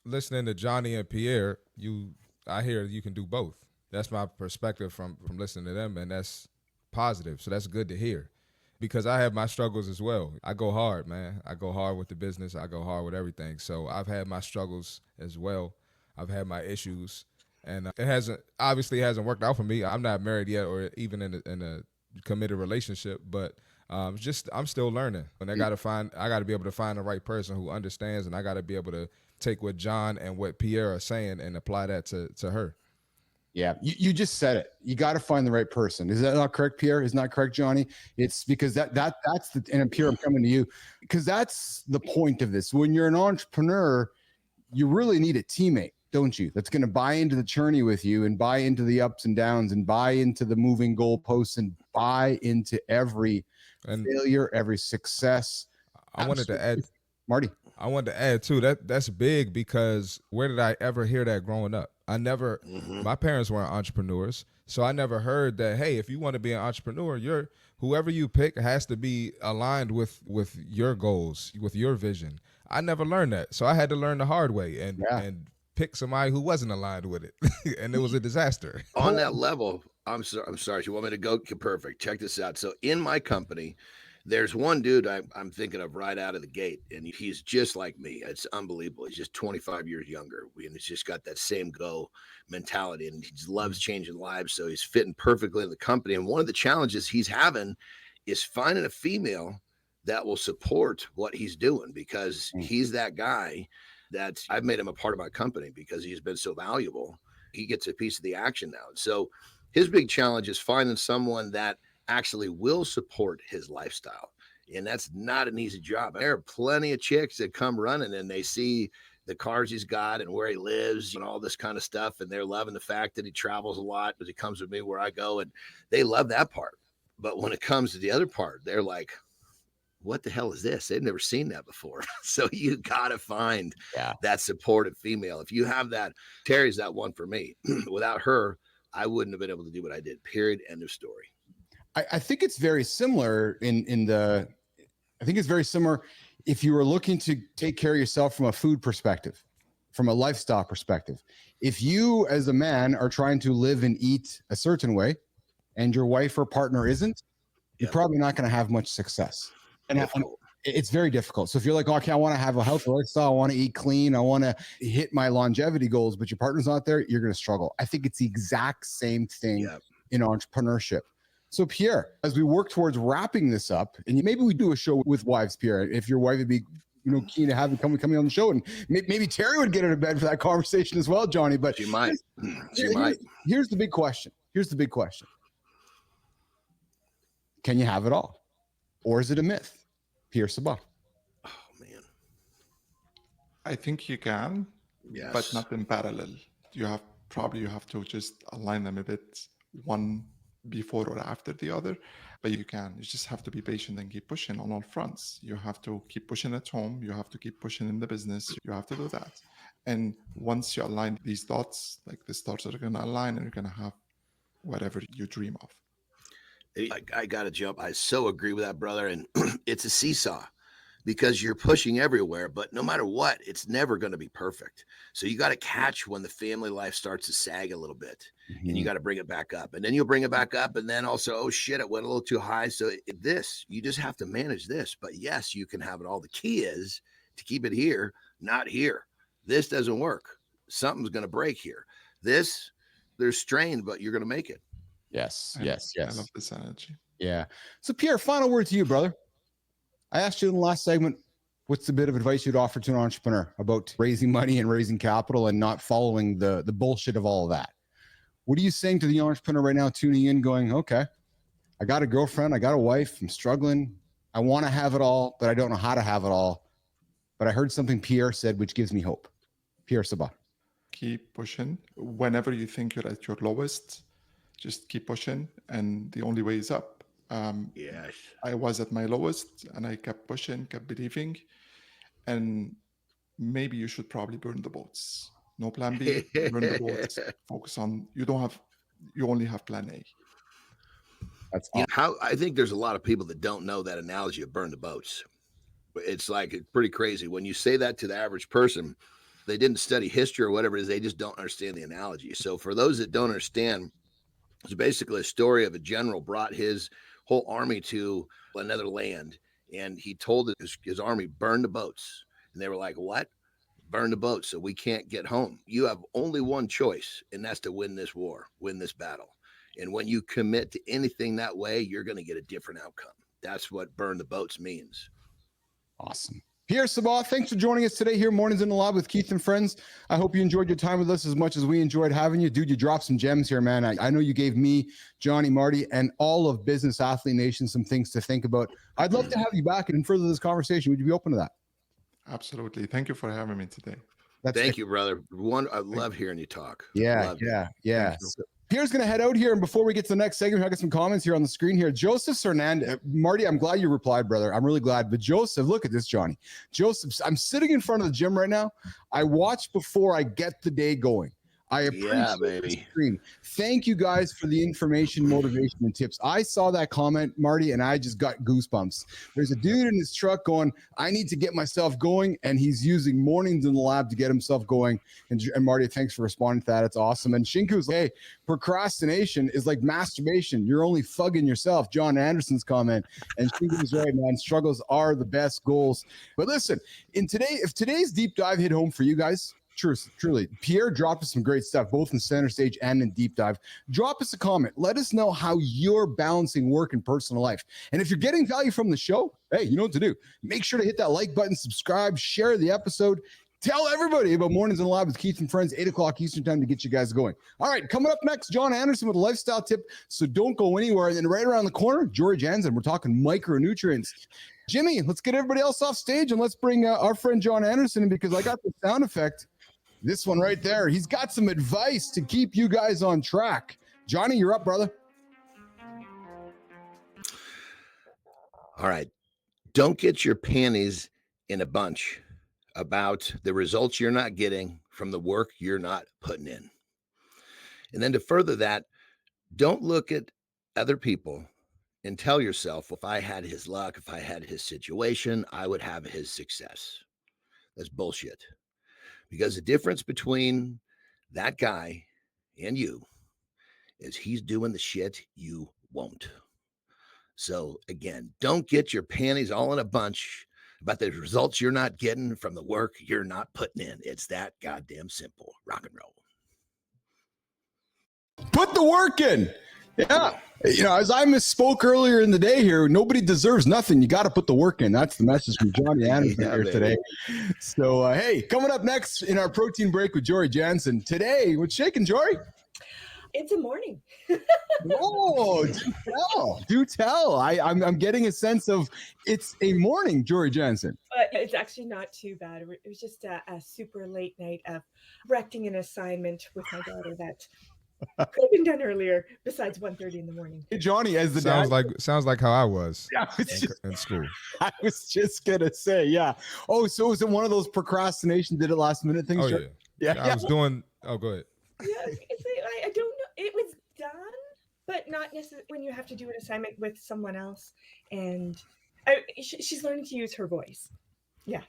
Listening to Johnny and Pierre, I hear you can do both. That's my perspective from listening to them, and that's positive. So that's good to hear, because I have my struggles as well. I go hard, man. I go hard with the business. I go hard with everything. So I've had my struggles as well. I've had my issues, and it obviously hasn't worked out for me. I'm not married yet, or even in a committed relationship, but I'm still learning. And I got to be able to find the right person who understands, and I got to be able to take what John and what Pierre are saying and apply that to her. Yeah, you just said it. You got to find the right person. Is that not correct, Pierre? Is not correct, Johnny? It's because that's the, and Pierre, I'm coming to you, because that's the point of this. When you're an entrepreneur, you really need a teammate, don't you? That's going to buy into the journey with you and buy into the ups and downs and buy into the moving goalposts and buy into every failure, every success. I wanted to add, Marty. I wanted to add too, that's big, because where did I ever hear that growing up? My parents weren't entrepreneurs, so I never heard that, hey, if you want to be an entrepreneur, whoever you pick has to be aligned with your goals, with your vision. I never learned that, so I had to learn the hard way and pick somebody who wasn't aligned with it, and it was a disaster. On that level, I'm sorry. You want me to go? Perfect. Check this out. So in my company, there's one dude I'm thinking of right out of the gate, and he's just like me. It's unbelievable. He's just 25 years younger, and he's just got that same go mentality, and he just loves changing lives. So he's fitting perfectly in the company. And one of the challenges he's having is finding a female that will support what he's doing, because he's that guy that I've made him a part of my company because he's been so valuable. He gets a piece of the action now. So his big challenge is finding someone that actually will support his lifestyle. And that's not an easy job. There are plenty of chicks that come running and they see the cars he's got and where he lives and all this kind of stuff. And they're loving the fact that he travels a lot, because he comes with me where I go, and they love that part. But when it comes to the other part, they're like, what the hell is this? They've never seen that before. So you got to find that supportive female. If you have that, Terry's that one for me. Without her, I wouldn't have been able to do what I did. Period. End of story. I think it's very similar I think it's very similar if you were looking to take care of yourself from a food perspective, from a lifestyle perspective. If you as a man are trying to live and eat a certain way and your wife or partner isn't, you're probably not going to have much success. And it's very difficult. So if you're like, okay, I want to have a healthy lifestyle, I want to eat clean, I want to hit my longevity goals, but your partner's not there, you're going to struggle. I think it's the exact same thing in entrepreneurship. So Pierre, as we work towards wrapping this up, and maybe we do a show with wives, Pierre, if your wife would be, keen to have you coming on the show, and maybe Terry would get her to bed for that conversation as well, Johnny. But she might. Here's the big question. Can you have it all, or is it a myth? Pierre Sabaz. Oh man, I think you can, but not in parallel. You have to just align them a bit one before or after the other, but you just have to be patient and keep pushing on all fronts. You have to keep pushing at home. You have to keep pushing in the business. You have to do that. And once you align these dots, like the stars are going to align, and you're going to have whatever you dream of. I got to jump. I so agree with that, brother. And it's a seesaw, because you're pushing everywhere, but no matter what, it's never going to be perfect. So you got to catch when the family life starts to sag a little bit, and you got to bring it back up, and then you'll bring it back up. And then also, oh shit, it went a little too high. So you just have to manage this, but yes, you can have it all. The key is to keep it here, not here. This doesn't work. Something's going to break here. There's strain, but you're going to make it. Yes. I love this energy. Yeah. So Pierre, final word to you, brother. I asked you in the last segment, what's the bit of advice you'd offer to an entrepreneur about raising money and raising capital and not following the bullshit of all of that? What are you saying to the entrepreneur right now tuning in going, okay, I got a girlfriend, I got a wife, I'm struggling. I want to have it all, but I don't know how to have it all. But I heard something Pierre said, which gives me hope. Pierre Sabaz. Keep pushing. Whenever you think you're at your lowest, just keep pushing. And the only way is up. Yes. I was at my lowest, and I kept pushing, kept believing. And maybe you should probably burn the boats. No plan B, burn the boats. Focus on, you only have plan A. That's awesome. How I think there's a lot of people that don't know that analogy of burn the boats. It's pretty crazy. When you say that to the average person, they didn't study history or whatever it is, they just don't understand the analogy. So for those that don't understand, it's basically a story of a general brought his whole army to another land, and he told his army, burn the boats. And they were like, what? Burn the boats so we can't get home. You have only one choice, and that's to win this war, win this battle. And when you commit to anything that way, you're going to get a different outcome. That's what burn the boats means. Awesome. Pierre Sabaz, thanks for joining us today here, Mornings in the Lab with Keith and Friends. I hope you enjoyed your time with us as much as we enjoyed having you. Dude, you dropped some gems here, man. I know you gave me, Johnny, Marty, and all of Business Athlete Nation some things to think about. I'd love to have you back and further this conversation. Would you be open to that? Absolutely. Thank you for having me today. Thank you, brother. I love hearing you talk. Yeah. So Pierre's going to head out here. And before we get to the next segment, I got some comments here on the screen here. Joseph Hernandez. Marty, I'm glad you replied, brother. I'm really glad. But Joseph, look at this, Johnny. Joseph, I'm sitting in front of the gym right now. I watch before I get the day going. I appreciate the screen. Thank you guys for the information, motivation, and tips. I saw that comment, Marty, and I just got goosebumps. There's a dude in his truck going, I need to get myself going, and he's using Mornings in the Lab to get himself going. And Marty, thanks for responding to that. It's awesome. And Shinku's like, hey, procrastination is like masturbation. You're only fugging yourself. John Anderson's comment. And Shinku's right, man. Struggles are the best goals. But listen, if today's deep dive hit home for you guys, truly. Pierre dropped us some great stuff, both in Center Stage and in Deep Dive. Drop us a comment. Let us know how you're balancing work and personal life. And if you're getting value from the show, hey, you know what to do. Make sure to hit that like button, subscribe, share the episode. Tell everybody about Mornings in the Lab with Keith and Friends, 8 o'clock Eastern time to get you guys going. All right, coming up next, John Anderson with a lifestyle tip. So don't go anywhere. And then right around the corner, Jory Jansen. We're talking micronutrients. Jimmy, let's get everybody else off stage and let's bring our friend John Anderson in because I got the sound effect. This one right there. He's got some advice to keep you guys on track. Johnny, you're up, brother. All right. Don't get your panties in a bunch about the results you're not getting from the work you're not putting in. And then to further that, don't look at other people and tell yourself, if I had his luck, if I had his situation, I would have his success. That's bullshit. Because the difference between that guy and you is he's doing the shit you won't. So again, don't get your panties all in a bunch about the results you're not getting from the work you're not putting in. It's that goddamn simple. Rock and roll. Put the work in. Yeah. You know, as I misspoke earlier in the day here, nobody deserves nothing. You got to put the work in. That's the message from Johnny Anderson here today. So, hey, coming up next in our protein break with Jory Jansen. Today, what's shaking, Jory? It's a morning. Oh, do tell. I'm getting a sense of it's a morning, Jory Jansen. It's actually not too bad. It was just a super late night of correcting an assignment with my daughter that Could have been done earlier, besides 1:30 in the morning. Hey, Johnny, as the sounds dad, like how I was yeah, in school. I was just gonna say, yeah. Oh, so was it one of those procrastination, did it last minute things? Oh Johnny? yeah. Yeah. I was doing. Oh, go ahead. Yeah, I don't know. It was done, but not necessarily when you have to do an assignment with someone else. And she's learning to use her voice. Yeah.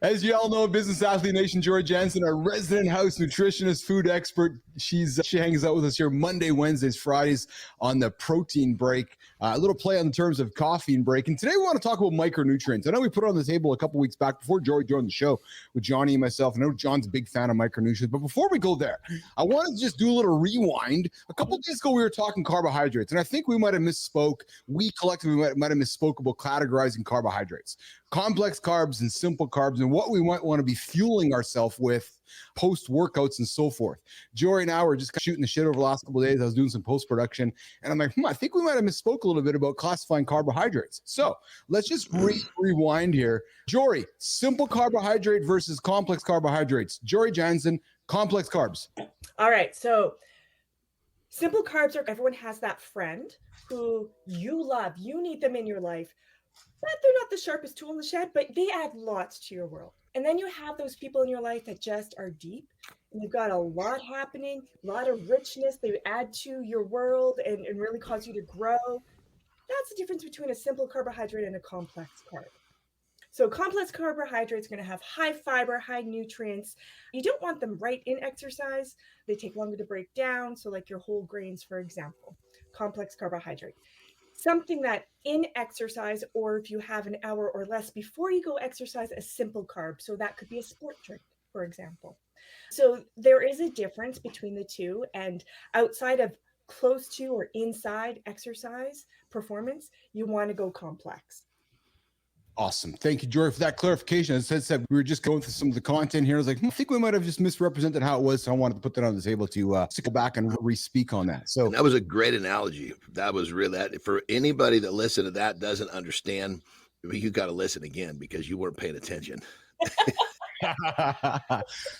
As you all know, Business Athlete Nation, Jory Jansen, our resident house nutritionist, food expert. She hangs out with us here Monday, Wednesdays, Fridays on the protein break. A little play on the terms of coffee and break. And today we want to talk about micronutrients. I know we put it on the table a couple weeks back before Jory joined the show with Johnny and myself. I know John's a big fan of micronutrients. But before we go there, I wanted to just do a little rewind. A couple of days ago, we were talking carbohydrates. And I think we might have misspoke. We collectively might have misspoke about categorizing carbohydrates. Complex carbs and simple carbs, and what we might want to be fueling ourselves with post workouts and so forth. Jory and I were just shooting the shit over the last couple of days. I was doing some post production, and I'm like, I think we might have misspoke a little bit about classifying carbohydrates. So let's just rewind here. Jory, simple carbohydrate versus complex carbohydrates. Jory Jansen, complex carbs. All right. So simple carbs are, everyone has that friend who you love. You need them in your life. But they're not the sharpest tool in the shed, but they add lots to your world. And then you have those people in your life that just are deep, and you've got a lot happening, a lot of richness. They add to your world and really cause you to grow. That's the difference between a simple carbohydrate and a complex carb. So complex carbohydrates are going to have high fiber, high nutrients. You don't want them right in exercise. They take longer to break down. So like your whole grains, for example, complex carbohydrate. Something that in exercise, or if you have an hour or less before you go exercise, a simple carb. So that could be a sport drink, for example. So there is a difference between the two. And outside of close to or inside exercise performance, you want to go complex. Awesome. Thank you, Jory, for that clarification. As I said, we were just going through some of the content here. I was like, I think we might have just misrepresented how it was. So I wanted to put that on the table to go back and re-speak on that. So and that was a great analogy. That was really that. For anybody that listened to that doesn't understand, you got to listen again because you weren't paying attention.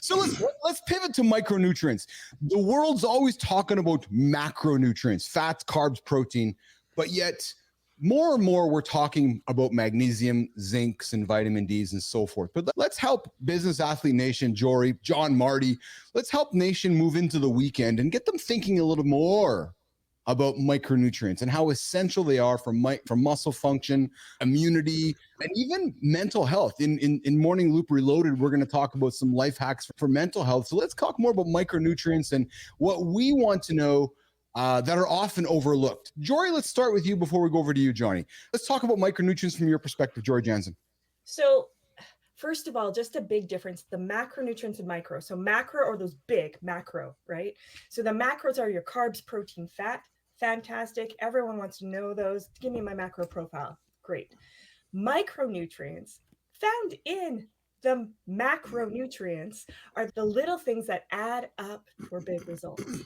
So let's pivot to micronutrients. The world's always talking about macronutrients, fats, carbs, protein, but yet more and more, we're talking about magnesium, zincs, and vitamin Ds and so forth. But let's help Business Athlete Nation, Jory, John, Marty. Let's help Nation move into the weekend and get them thinking a little more about micronutrients and how essential they are for muscle function, immunity, and even mental health. In Morning Loop Reloaded, we're going to talk about some life hacks for mental health. So let's talk more about micronutrients and what we want to know that are often overlooked. Jory, let's start with you before we go over to you, Johnny. Let's talk about micronutrients from your perspective, Jory Jansen. So first of all, just a big difference, the macronutrients and micro. So macro are those big macro, right? So the macros are your carbs, protein, fat. Fantastic. Everyone wants to know those. Give me my macro profile. Great. Micronutrients found in the macronutrients are the little things that add up for big results.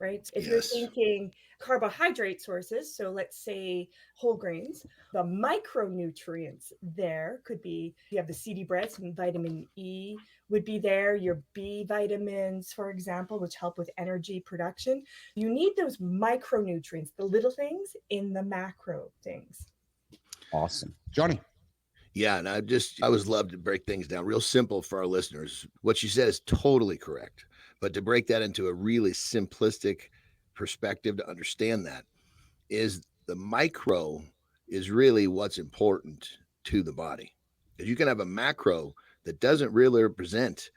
Right? If you're thinking carbohydrate sources, so let's say whole grains, the micronutrients there could be, you have the seedy breads and vitamin E would be there, your B vitamins, for example, which help with energy production. You need those micronutrients, the little things in the macro things. Awesome. Johnny. Yeah, and I always love to break things down real simple for our listeners. What you said is totally correct. But to break that into a really simplistic perspective to understand that is the micro is really what's important to the body. Because you can have a macro that doesn't really represent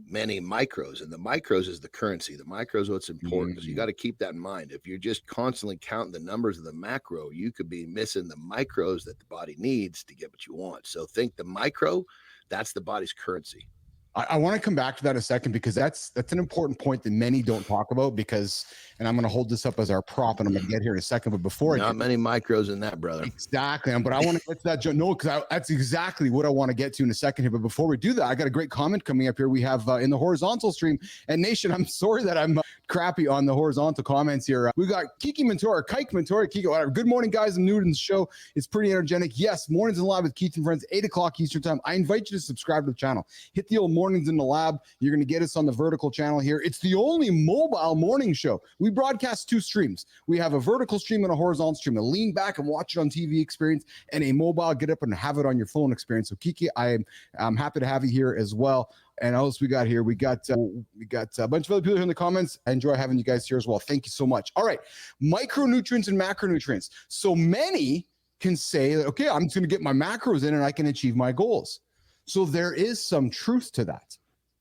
many micros. And the micros is the currency. The micro is what's important. So you got to keep that in mind. If you're just constantly counting the numbers of the macro, you could be missing the micros that the body needs to get what you want. So think the micro, that's the body's currency. I want to come back to that in a second because that's an important point that many don't talk about because, and I'm going to hold this up as our prop and I'm going to get here in a second, but before not many micros in that, brother. Exactly. But I want to get to that. No, because that's exactly what I want to get to in a second here. But before we do that, I got a great comment coming up here. We have in the horizontal stream, and Nation, I'm sorry that I'm crappy on the horizontal comments here. We got Kiki Mentora, Kiki, whatever. Good morning, guys. I'm new to the show. It's pretty energetic. Yes, mornings and live with Keith and friends, 8 o'clock Eastern time. I invite you to subscribe to the channel. Hit the old morning mornings in the lab. You're going to get us on the vertical channel here. It's the only mobile morning show. We broadcast 2 streams. We have a vertical stream and a horizontal stream, a lean back and watch it on TV experience, and a mobile get up and have it on your phone experience. So Kiki, I'm happy to have you here as well. And what else we got here? We got a bunch of other people here in the comments. I enjoy having you guys here as well. Thank you so much. All right, micronutrients and macronutrients. So many can say that, okay, I'm just going to get my macros in and I can achieve my goals. So there is some truth to that.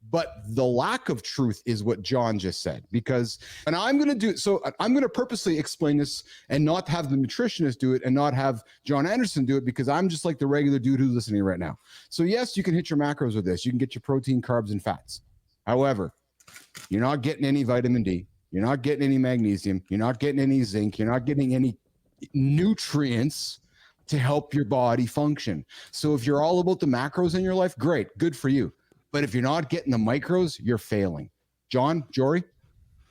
But the lack of truth is what John just said, because, and I'm going to purposely explain this and not have the nutritionist do it and not have John Anderson do it, because I'm just like the regular dude who's listening right now. So yes, you can hit your macros with this. You can get your protein, carbs, and fats. However, you're not getting any vitamin D. You're not getting any magnesium. You're not getting any zinc. You're not getting any nutrients to help your body function. So if you're all about the macros in your life, great, good for you. But if you're not getting the micros, you're failing. John, Jory?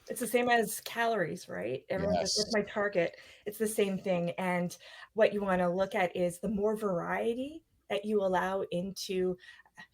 It's the same as calories, right? Everyone says, what's my target? It's the same thing. And what you want to look at is the more variety that you allow into,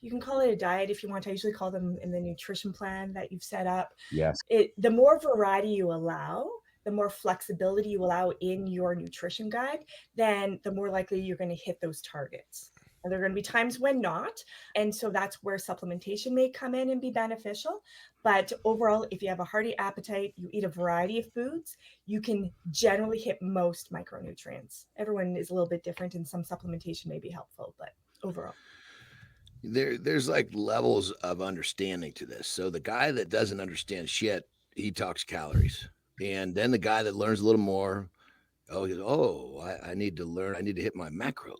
you can call it a diet if you want. I usually call them in the nutrition plan that you've set up. Yes. The more variety you allow, the more flexibility you allow in your nutrition guide, then the more likely you're going to hit those targets. And there are going to be times when not. And so that's where supplementation may come in and be beneficial. But overall, if you have a hearty appetite, you eat a variety of foods, you can generally hit most micronutrients. Everyone is a little bit different, and some supplementation may be helpful, but overall. There's like levels of understanding to this. So the guy that doesn't understand shit, he talks calories. And then the guy that learns a little more, I need to learn, I need to hit my macros.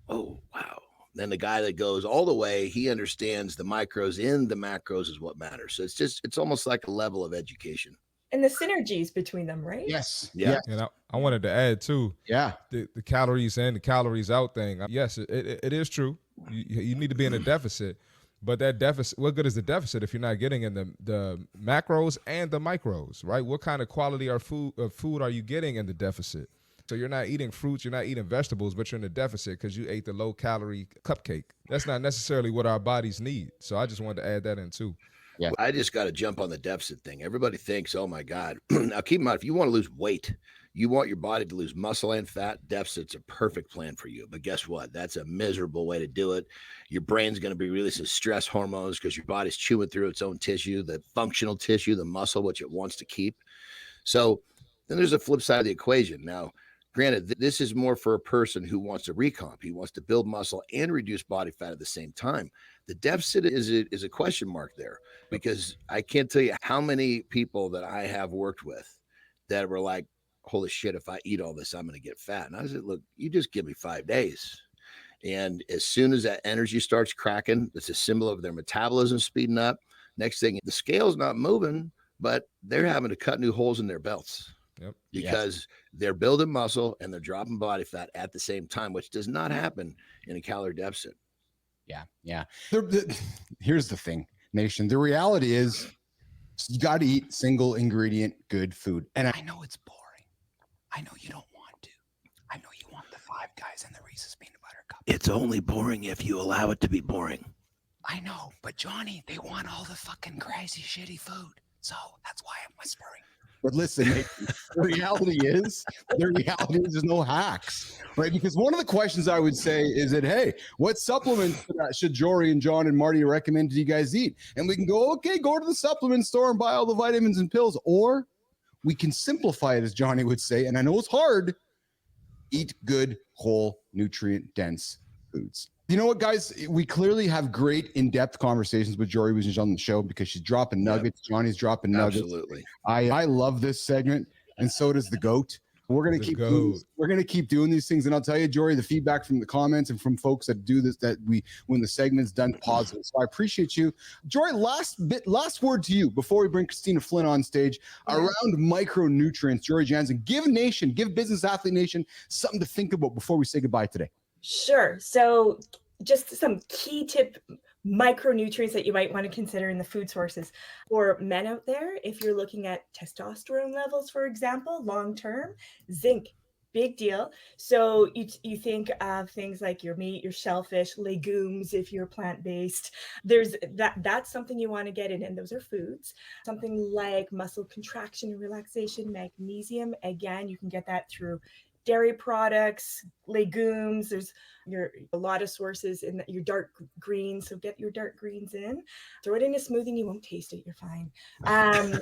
Oh, wow. Then the guy that goes all the way, he understands the micros in the macros is what matters. So it's almost like a level of education. And the synergies between them, right? Yes. Yeah. And I wanted to add too. Yeah. The calories in, the calories out thing. Yes, it is true. You need to be in a deficit. But that deficit, what good is the deficit if you're not getting in the macros and the micros, right? What kind of quality of food are you getting in the deficit? So you're not eating fruits, you're not eating vegetables, but you're in a deficit because you ate the low-calorie cupcake. That's not necessarily what our bodies need. So I just wanted to add that in too. Yeah, I just got to jump on the deficit thing. Everybody thinks, oh my God. Now keep in mind, if you want to lose weight, you want your body to lose muscle and fat, deficit's a perfect plan for you. But guess what? That's a miserable way to do it. Your brain's going to be releasing stress hormones because your body's chewing through its own tissue, the functional tissue, the muscle, which it wants to keep. So then there's a flip side of the equation. Now, granted, this is more for a person who wants to recomp. He wants to build muscle and reduce body fat at the same time. The deficit is a question mark there, because I can't tell you how many people that I have worked with that were like, holy shit, if I eat all this, I'm going to get fat. And I said, look, you just give me 5 days. And as soon as that energy starts cracking, it's a symbol of their metabolism speeding up. Next thing, the scale's not moving, but they're having to cut new holes in their belts. Yep. Because they're building muscle and they're dropping body fat at the same time, which does not happen in a calorie deficit. Yeah. Here's the thing, nation. The reality is you got to eat single ingredient good food. And I know it's boring. I know you don't want to. I know you want the Five Guys and the Reese's peanut butter cup. It's only boring if you allow it to be boring. I know, but Johnny, they want all the fucking crazy, shitty food. So that's why I'm whispering. But listen, the reality is there's no hacks, right? Because one of the questions I would say is that, hey, what supplements should Jory and John and Marty recommend to you guys eat? And we can go, okay, go to the supplement store and buy all the vitamins and pills. Or we can simplify it, as Johnny would say, and I know it's hard, eat good, whole, nutrient-dense foods. You know what, guys? We clearly have great in-depth conversations with Jory, who's on the show, because she's dropping nuggets. Yep. Johnny's dropping nuggets. Absolutely. I love this segment, and so does the GOAT. We're gonna keep doing these things, and I'll tell you, Jory, the feedback from the comments and from folks that do this, when the segment's done, positive. So I appreciate you, Jory. Last word to you before we bring Christina Flynn on stage around micronutrients. Jory Jansen, give Business Athlete Nation something to think about before we say goodbye today. Sure. So just some key tip micronutrients that you might want to consider in the food sources. For men out there, if you're looking at testosterone levels, for example, long-term, zinc Big deal. So you think of things like your meat, your shellfish, legumes, if you're plant-based. There's that's something you want to get in, and those are foods. Something like muscle contraction and relaxation, magnesium. Again, you can get that through dairy products, legumes. There's a lot of sources in your dark greens. So get your dark greens in. Throw it in a smoothie and you won't taste it. You're fine. And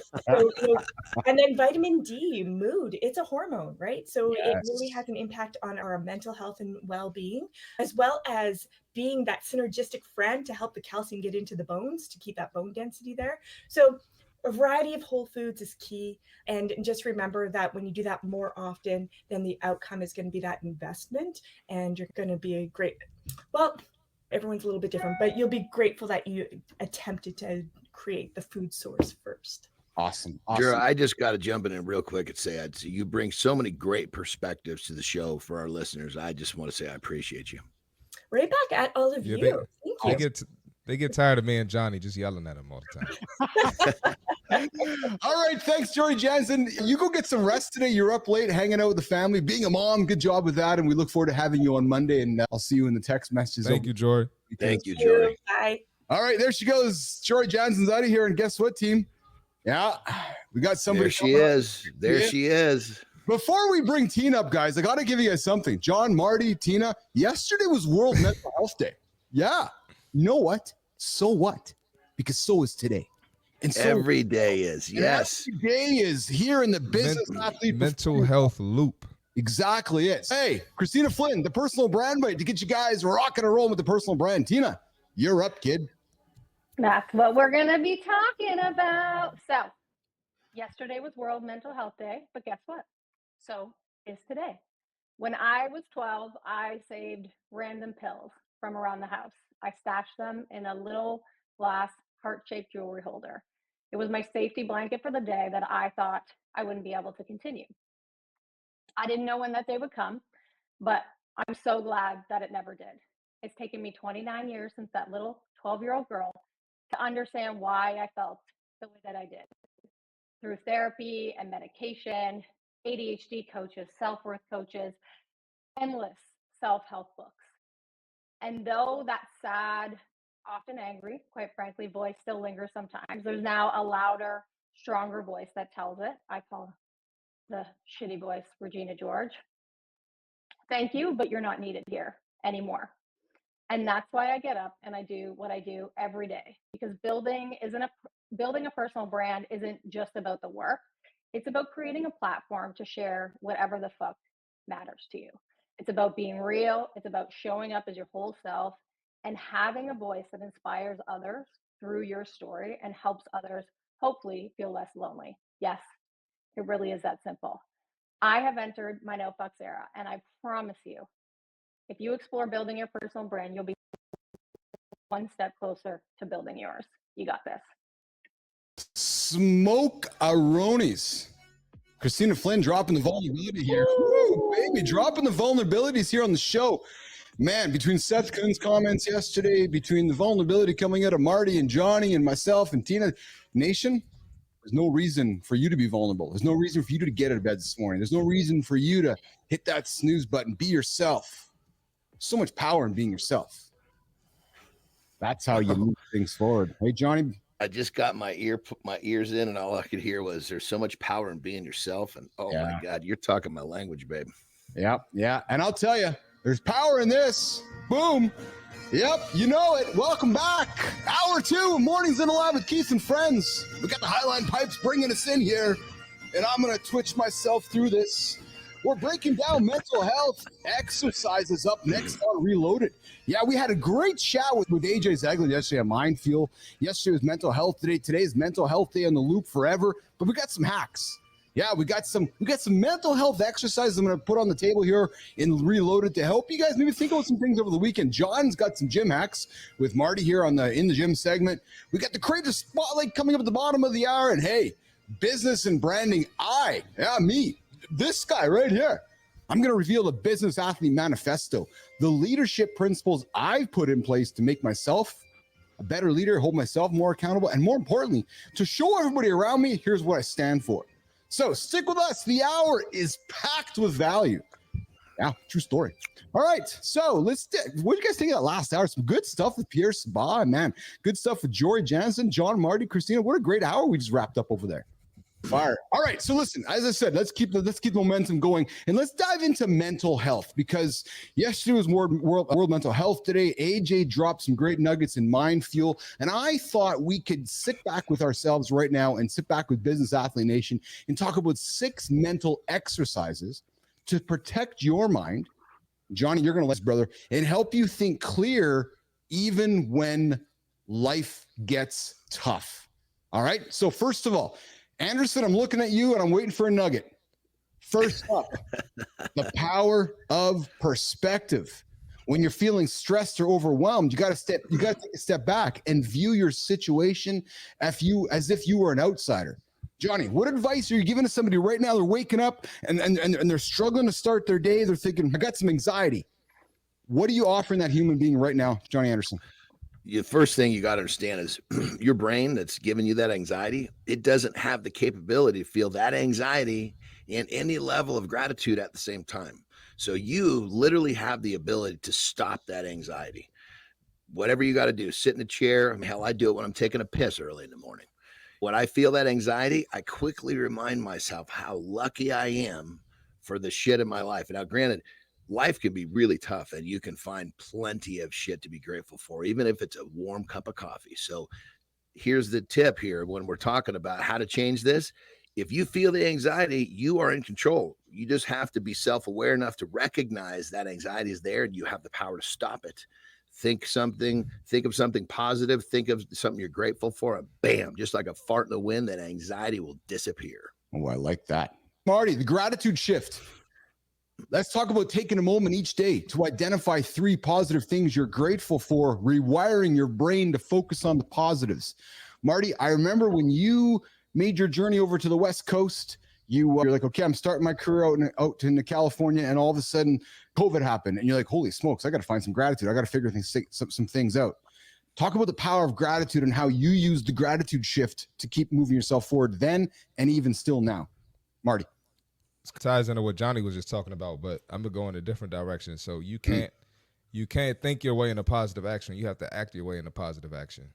then vitamin D, mood. It's a hormone, right? So it really has an impact on our mental health and well-being, as well as being that synergistic friend to help the calcium get into the bones to keep that bone density there. So a variety of whole foods is key. And just remember that when you do that more often, then the outcome is going to be that investment, and you're going to be everyone's a little bit different, but you'll be grateful that you attempted to create the food source first. Awesome. Sure, I just got to jump in real quick and say, you bring so many great perspectives to the show for our listeners. I just want to say I appreciate you. Right back at all of you. Thank you. They get tired of me and Johnny just yelling at them all the time. All right. Thanks, Jory Jansen. You go get some rest today. You're up late hanging out with the family, being a mom. Good job with that. And we look forward to having you on Monday. And I'll see you in the text messages. Thank you, Jory. Thank you, Jory. Bye. All right. There she goes. Jory Jansen's out of here. And guess what, team? Yeah, we got somebody. There she is. There she is. Before we bring Tina up, guys, I got to give you guys something. John, Marty, Tina, yesterday was World Mental Health Day. Yeah. You know what? So what? Because so is today. And so every day is. Yes. Every day is here in the business athlete mental health loop. Exactly it. Hey, Christina Flynn, the personal brand mate, to get you guys rocking and rolling with the personal brand. Tina, you're up, kid. That's what we're going to be talking about. So yesterday was World Mental Health Day, but guess what? So is today. When I was 12, I saved random pills from around the house. I stashed them in a little glass heart-shaped jewelry holder. It was my safety blanket for the day that I thought I wouldn't be able to continue. I didn't know when that day would come, but I'm so glad that it never did. It's taken me 29 years since that little 12-year-old girl to understand why I felt the way that I did. Through therapy and medication, ADHD coaches, self-worth coaches, endless self-help books. And though that sad, often angry, quite frankly, voice still lingers sometimes, there's now a louder, stronger voice that tells it. I call the shitty voice Regina George. Thank you, but you're not needed here anymore. And that's why I get up and I do what I do every day, because building a personal brand isn't just about the work. It's about creating a platform to share whatever the fuck matters to you. It's about being real. It's about showing up as your whole self and having a voice that inspires others through your story and helps others hopefully feel less lonely. Yes, it really is that simple. I have entered my no fucks era, and I promise you, if you explore building your personal brand, you'll be one step closer to building yours. You got this. Smoke-a-ronies. Christina Flynn dropping the vulnerability here. Woo, baby, dropping the vulnerabilities here on the show. Man, between Seth Kuhn's comments yesterday, between the vulnerability coming out of Marty and Johnny and myself and Tina, Nation, there's no reason for you to be vulnerable. There's no reason for you to get out of bed this morning. There's no reason for you to hit that snooze button. Be yourself. So much power in being yourself. That's how you move things forward. Hey, Johnny. I just got my ears in, and all I could hear was there's so much power in being yourself. And my God, you're talking my language, babe. Yeah. And I'll tell you, there's power in this. Boom. Yep, you know it. Welcome back. Hour 2, Mornings in Alive with Keith and friends. We got the Highline Pipes bringing us in here, and I'm going to twitch myself through this. We're breaking down mental health exercises up next on Reloaded. Yeah, we had a great chat with AJ Zegler yesterday on Mindfuel. Yesterday was Mental Health Day. Today is Mental Health Day on the loop forever. But we got some hacks. Yeah, we got some mental health exercises I'm going to put on the table here in Reloaded to help you guys maybe think about some things over the weekend. John's got some gym hacks with Marty here on the In the Gym segment. We got the Creative Spotlight coming up at the bottom of the hour. And hey, business and branding. Me, this guy right here. I'm going to reveal the Business Athlete Manifesto, the leadership principles I've put in place to make myself a better leader, hold myself more accountable, and more importantly, to show everybody around me, here's what I stand for. So stick with us. The hour is packed with value. Yeah, true story. All right, so what do you guys think of that last hour? Some good stuff with Pierre Sabaz, man. Good stuff with Jory Jansen, John, Marty, Christina. What a great hour we just wrapped up over there. Fire. All right, so listen, as I said, let's keep the momentum going, and let's dive into mental health, because yesterday was World Mental Health Day. AJ dropped some great nuggets in Mind Fuel, and I thought we could sit back with ourselves right now and sit back with Business Athlete Nation and talk about 6 mental exercises to protect your mind. Johnny, you're going to let us, brother, and help you think clear even when life gets tough. All right. So first of all, Anderson, I'm looking at you and I'm waiting for a nugget. First up, the power of perspective. When you're feeling stressed or overwhelmed, you got to take a step back and view your situation as if you were an outsider. Johnny, what advice are you giving to somebody right now? They're waking up and they're struggling to start their day. They're thinking, I got some anxiety. What are you offering that human being right now, Johnny Anderson? The first thing you got to understand is your brain that's giving you that anxiety, it doesn't have the capability to feel that anxiety and any level of gratitude at the same time. So you literally have the ability to stop that anxiety. Whatever you got to do, sit in a chair. Hell, I do it when I'm taking a piss early in the morning. When I feel that anxiety, I quickly remind myself how lucky I am for the shit in my life. And now, granted, life can be really tough and you can find plenty of shit to be grateful for, even if it's a warm cup of coffee. So here's the tip here when we're talking about how to change this. If you feel the anxiety, you are in control. You just have to be self-aware enough to recognize that anxiety is there and you have the power to stop it. Think of something positive, think of something you're grateful for, and bam, just like a fart in the wind, that anxiety will disappear. Oh, I like that. Marty, the gratitude shift. Let's talk about taking a moment each day to identify 3 positive things you're grateful for, rewiring your brain to focus on the positives. Marty, I remember when you made your journey over to the West Coast, you're like, okay, I'm starting my career out in California, and all of a sudden COVID happened, and you're like, holy smokes, I got to find some gratitude. I got to figure some things out. Talk about the power of gratitude and how you use the gratitude shift to keep moving yourself forward then and even still now. Marty. It ties into what Johnny was just talking about, but I'm gonna go in a different direction. So you can't think your way into positive action. You have to act your way into positive action.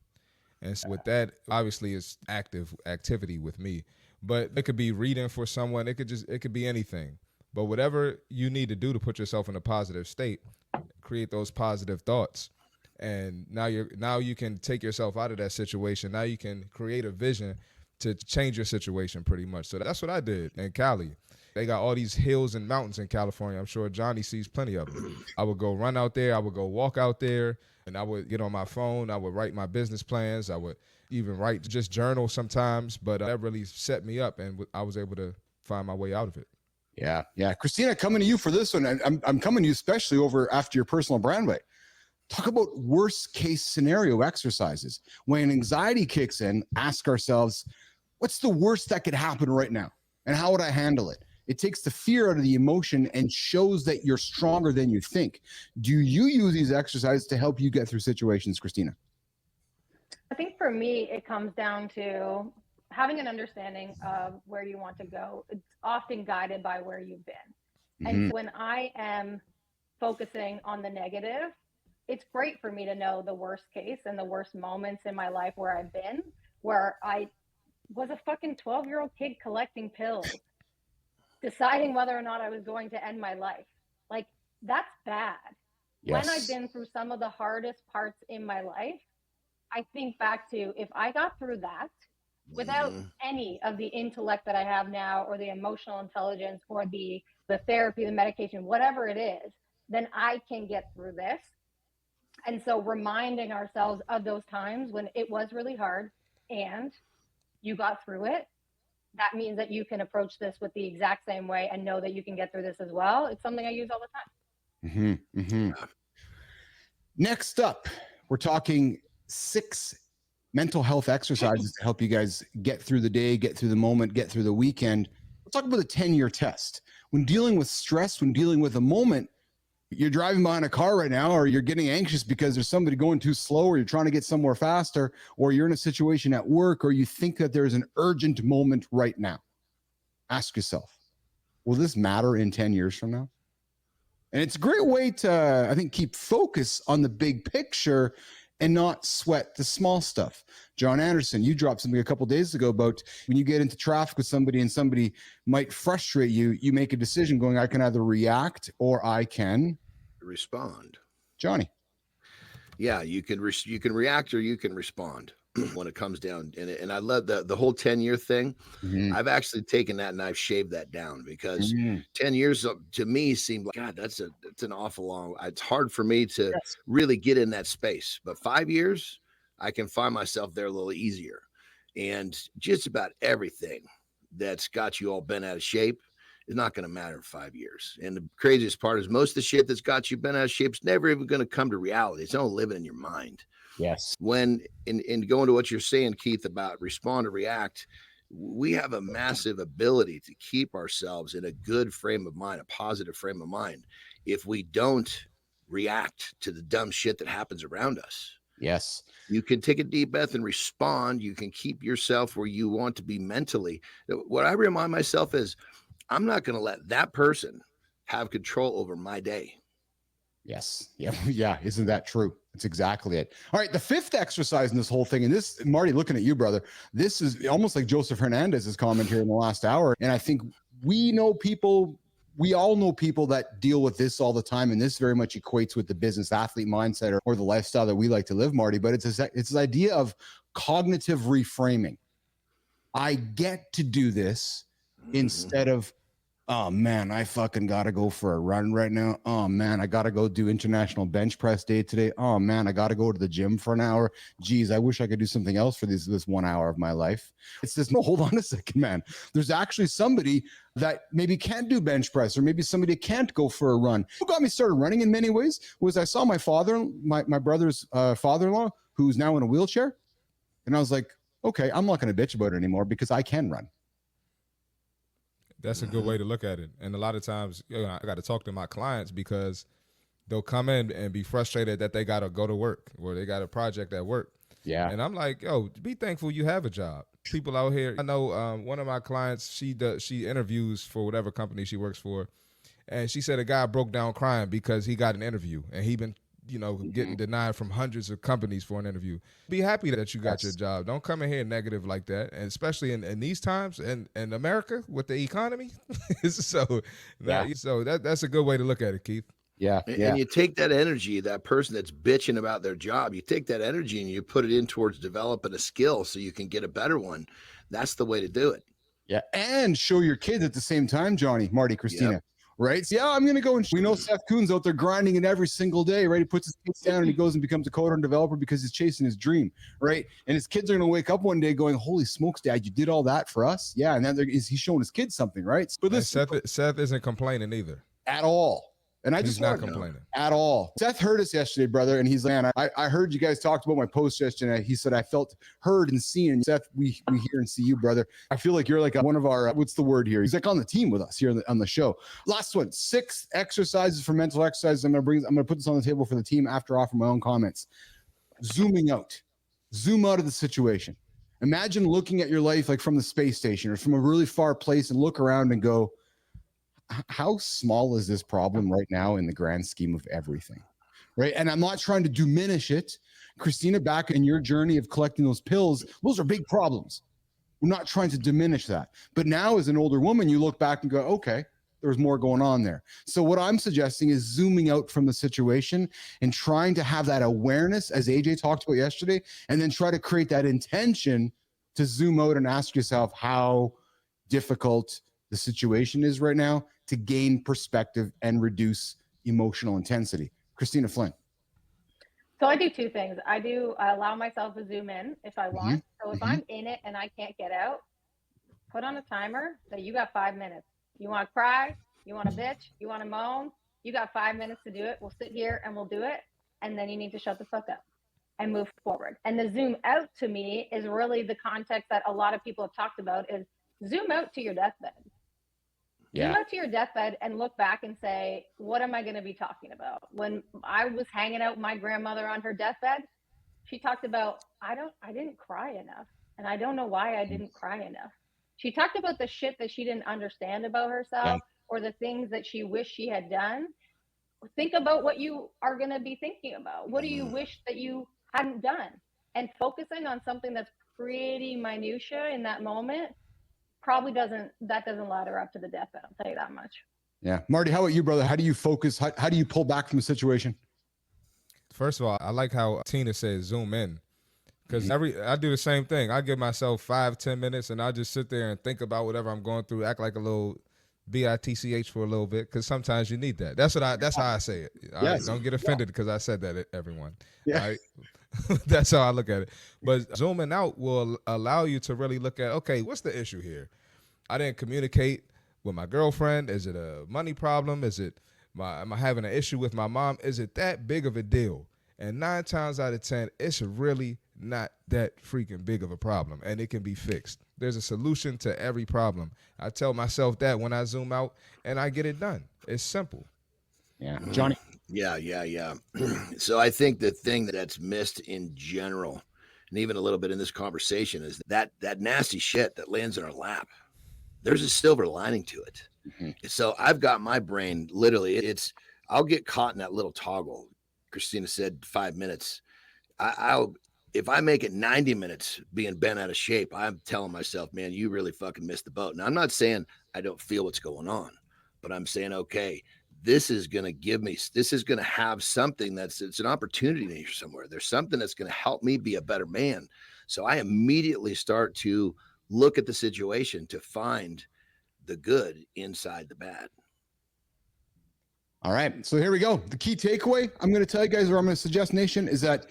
And so with that, obviously, it's activity with me. But it could be reading for someone. It could be anything. But whatever you need to do to put yourself in a positive state, create those positive thoughts. And now you can take yourself out of that situation. Now you can create a vision to change your situation pretty much. So that's what I did in Cali. They got all these hills and mountains in California. I'm sure Johnny sees plenty of them. I would go run out there. I would go walk out there, and I would get on my phone. I would write my business plans. I would even write just journal sometimes, but that really set me up, and I was able to find my way out of it. Yeah. Christina, coming to you for this one. I'm coming to you especially over after your personal brand way. Talk about worst case scenario exercises. When anxiety kicks in, ask ourselves, what's the worst that could happen right now? And how would I handle it? It takes the fear out of the emotion and shows that you're stronger than you think. Do you use these exercises to help you get through situations, Christina? I think for me, it comes down to having an understanding of where you want to go. It's often guided by where you've been. Mm-hmm. And so when I am focusing on the negative, it's great for me to know the worst case and the worst moments in my life where I've been, where I was a fucking 12-year-old kid collecting pills, deciding whether or not I was going to end my life. Like, that's bad. Yes. When I've been through some of the hardest parts in my life, I think back to, if I got through that without any of the intellect that I have now, or the emotional intelligence, or the therapy, the medication, whatever it is, then I can get through this. And so reminding ourselves of those times when it was really hard and you got through it, that means that you can approach this with the exact same way and know that you can get through this as well. It's something I use all the time. Next up, we're talking 6 mental health exercises to help you guys get through the day, get through the moment, get through the weekend. We'll talk about the 10-year test. When dealing with stress, when dealing with a moment, you're driving behind a car right now, or you're getting anxious because there's somebody going too slow, or you're trying to get somewhere faster, or you're in a situation at work, or you think that there's an urgent moment right now. Ask yourself, will this matter in 10 years from now? And it's a great way to, I think, keep focus on the big picture and not sweat the small stuff. John Anderson, you dropped something a couple days ago about when you get into traffic with somebody and somebody might frustrate you, you make a decision going, I can either react or I can respond. Johnny. Yeah, you can react or you can respond when it comes down. And I love the whole 10-year thing. Mm-hmm. I've actually taken that and I've shaved that down because 10 years to me seemed like, God, that's an awful long. It's hard for me to really get in that space. But 5 years, I can find myself there a little easier. And just about everything that's got you all bent out of shape is not going to matter in 5 years. And the craziest part is most of the shit that's got you bent out of shape is never even going to come to reality. It's only living in your mind. Yes. When in going to what you're saying, Keith, about respond or react, we have a massive ability to keep ourselves in a good frame of mind, a positive frame of mind, if we don't react to the dumb shit that happens around us. Yes. You can take a deep breath and respond. You can keep yourself where you want to be mentally. What I remind myself is, I'm not going to let that person have control over my day. Yes. Yeah. Yeah. Isn't that true? That's exactly it. All right. The fifth exercise in this whole thing, and this, Marty, looking at you, brother, this is almost like Joseph Hernandez's comment here in the last hour. And I think we all know people that deal with this all the time. And this very much equates with the business athlete mindset or the lifestyle that we like to live, Marty, but it's this idea of cognitive reframing. I get to do this instead of, oh man, I fucking gotta go for a run right now. Oh man, I gotta go do international bench press day today. Oh man, I gotta go to the gym for an hour. Geez, I wish I could do something else for this 1 hour of my life. It's this, no, hold on a second, man. There's actually somebody that maybe can't do bench press, or maybe somebody can't go for a run. What got me started running in many ways was I saw my brother's father-in-law, who's now in a wheelchair. And I was like, okay, I'm not going to bitch about it anymore because I can run. That's a good way to look at it. And a lot of times, I got to talk to my clients because they'll come in and be frustrated that they got to go to work or they got a project at work. Yeah. And I'm like, yo, be thankful you have a job. People out here, I know one of my clients, she interviews for whatever company she works for. And she said a guy broke down crying because he got an interview and he been getting denied from hundreds of companies for an interview. Be happy that you got your job. Don't come in here negative like that. And especially in these times and in America with the economy. So that's a good way to look at it, Keith. Yeah. And you take that energy, that person that's bitching about their job, you take that energy and you put it in towards developing a skill so you can get a better one. That's the way to do it. Yeah. And show your kids at the same time, Johnny, Marty, Christina. Yep. Right? So, yeah, I'm going to go and we know Seth Kuhn's out there grinding it every single day, right? He puts his kids down and he goes and becomes a coder and developer because he's chasing his dream, right? And his kids are going to wake up one day going, holy smokes, Dad, you did all that for us? Yeah, and then he's showing his kids something, right? But listen, Seth isn't complaining either. At all. And he's not complaining at all. Seth heard us yesterday, brother, and he's like, man, I heard you guys talked about my post yesterday. He said, I felt heard and seen. Seth, we hear and see you, brother. I feel like you're like one of our, what's the word here? He's like on the team with us here on the show. Last one, 6 exercises for mental exercises. I'm going to put this on the table for the team after offering my own comments. Zooming out. Zoom out of the situation. Imagine looking at your life like from the space station or from a really far place and look around and go, how small is this problem right now in the grand scheme of everything, right? And I'm not trying to diminish it. Christina, back in your journey of collecting those pills, those are big problems. We're not trying to diminish that. But now as an older woman, you look back and go, okay, there's more going on there. So what I'm suggesting is zooming out from the situation and trying to have that awareness, as AJ talked about yesterday, and then try to create that intention to zoom out and ask yourself how difficult the situation is right now, to gain perspective and reduce emotional intensity. Christina Flynn. So I do 2 things. I allow myself to zoom in if I want. So if I'm in it and I can't get out, put on a timer that you got 5 minutes. You want to cry? You want to bitch? You want to moan? You got 5 minutes to do it. We'll sit here and we'll do it. And then you need to shut the fuck up and move forward. And the zoom out to me is really the context that a lot of people have talked about is zoom out to your deathbed. Yeah. Zoom out to your deathbed and look back and say, what am I going to be talking about? When I was hanging out with my grandmother on her deathbed, she talked about, I didn't cry enough. And I don't know why I didn't cry enough. She talked about the shit that she didn't understand about herself or the things that she wished she had done. think about what you are going to be thinking about. What do you wish that you hadn't done? And focusing on something that's pretty minutia in that moment probably doesn't ladder up to the deathbed. I'll tell you that much. Yeah. Marty, how about you, brother? How do you focus? How do you pull back from the situation? First of all, I like how Tina says zoom in, because I do the same thing. I give myself 5-10 minutes and I just sit there and think about whatever I'm going through, act like a little bitch for a little bit, because sometimes you need that. That's how I say it. All right? Don't get offended because I said that, everyone. Yeah. All right? That's how I look at it. But zooming out will allow you to really look at, okay, what's the issue here? I didn't communicate with my girlfriend. Is it a money problem? Am I having an issue with my mom? Is it that big of a deal? And 9 times out of 10, it's really not that freaking big of a problem, and it can be fixed. There's a solution to every problem. I tell myself that when I zoom out, and I get it done. It's simple. Yeah. Johnny? Yeah. So I think the thing that's missed in general, and even a little bit in this conversation, is that nasty shit that lands in our lap. There's a silver lining to it. Mm-hmm. So I've got my brain, literally, I'll get caught in that little toggle. Christina said 5 minutes. If I make it 90 minutes being bent out of shape, I'm telling myself, man, you really fucking missed the boat. Now, I'm not saying I don't feel what's going on, but I'm saying, okay, this is going to have something it's an opportunity here somewhere. There's something that's going to help me be a better man. So I immediately start to look at the situation to find the good inside the bad. All right. So here we go. The key takeaway I'm going to tell you guys, or I'm going to suggest, Nation, is that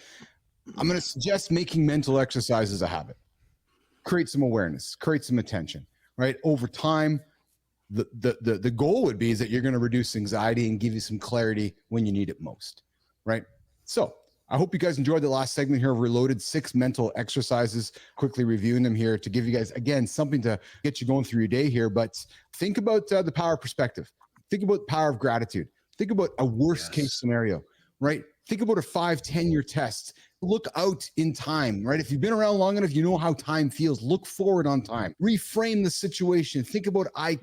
I'm going to suggest making mental exercises a habit. Create some awareness, create some attention, right? Over time, the goal would be is that you're going to reduce anxiety and give you some clarity when you need it most, right? So I hope you guys enjoyed the last segment here of Reloaded, 6 mental exercises, quickly reviewing them here to give you guys, again, something to get you going through your day here. But think about the power of perspective. Think about the power of gratitude. Think about a worst case scenario, right? Think about a 5-10 year test. Look out in time, right? If you've been around long enough, you know how time feels. Look forward on time. Reframe the situation. Think about I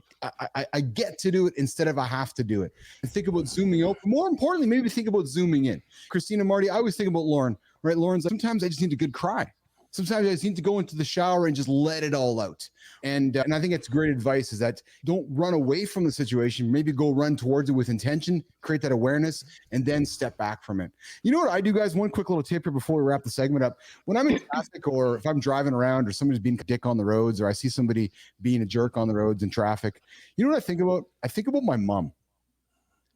get to do it instead of I have to do it. And think about zooming out. More importantly, maybe think about zooming in. Christina, Marty, I always think about Lauren, right? Lauren's like, sometimes I just need a good cry. Sometimes I just need to go into the shower and just let it all out. And I think that's great advice, is that don't run away from the situation. Maybe go run towards it with intention, create that awareness, and then step back from it. You know what I do, guys? One quick little tip here before we wrap the segment up. When I'm in traffic, or if I'm driving around, or somebody's being a dick on the roads, or I see somebody being a jerk on the roads in traffic, you know what I think about? I think about my mom.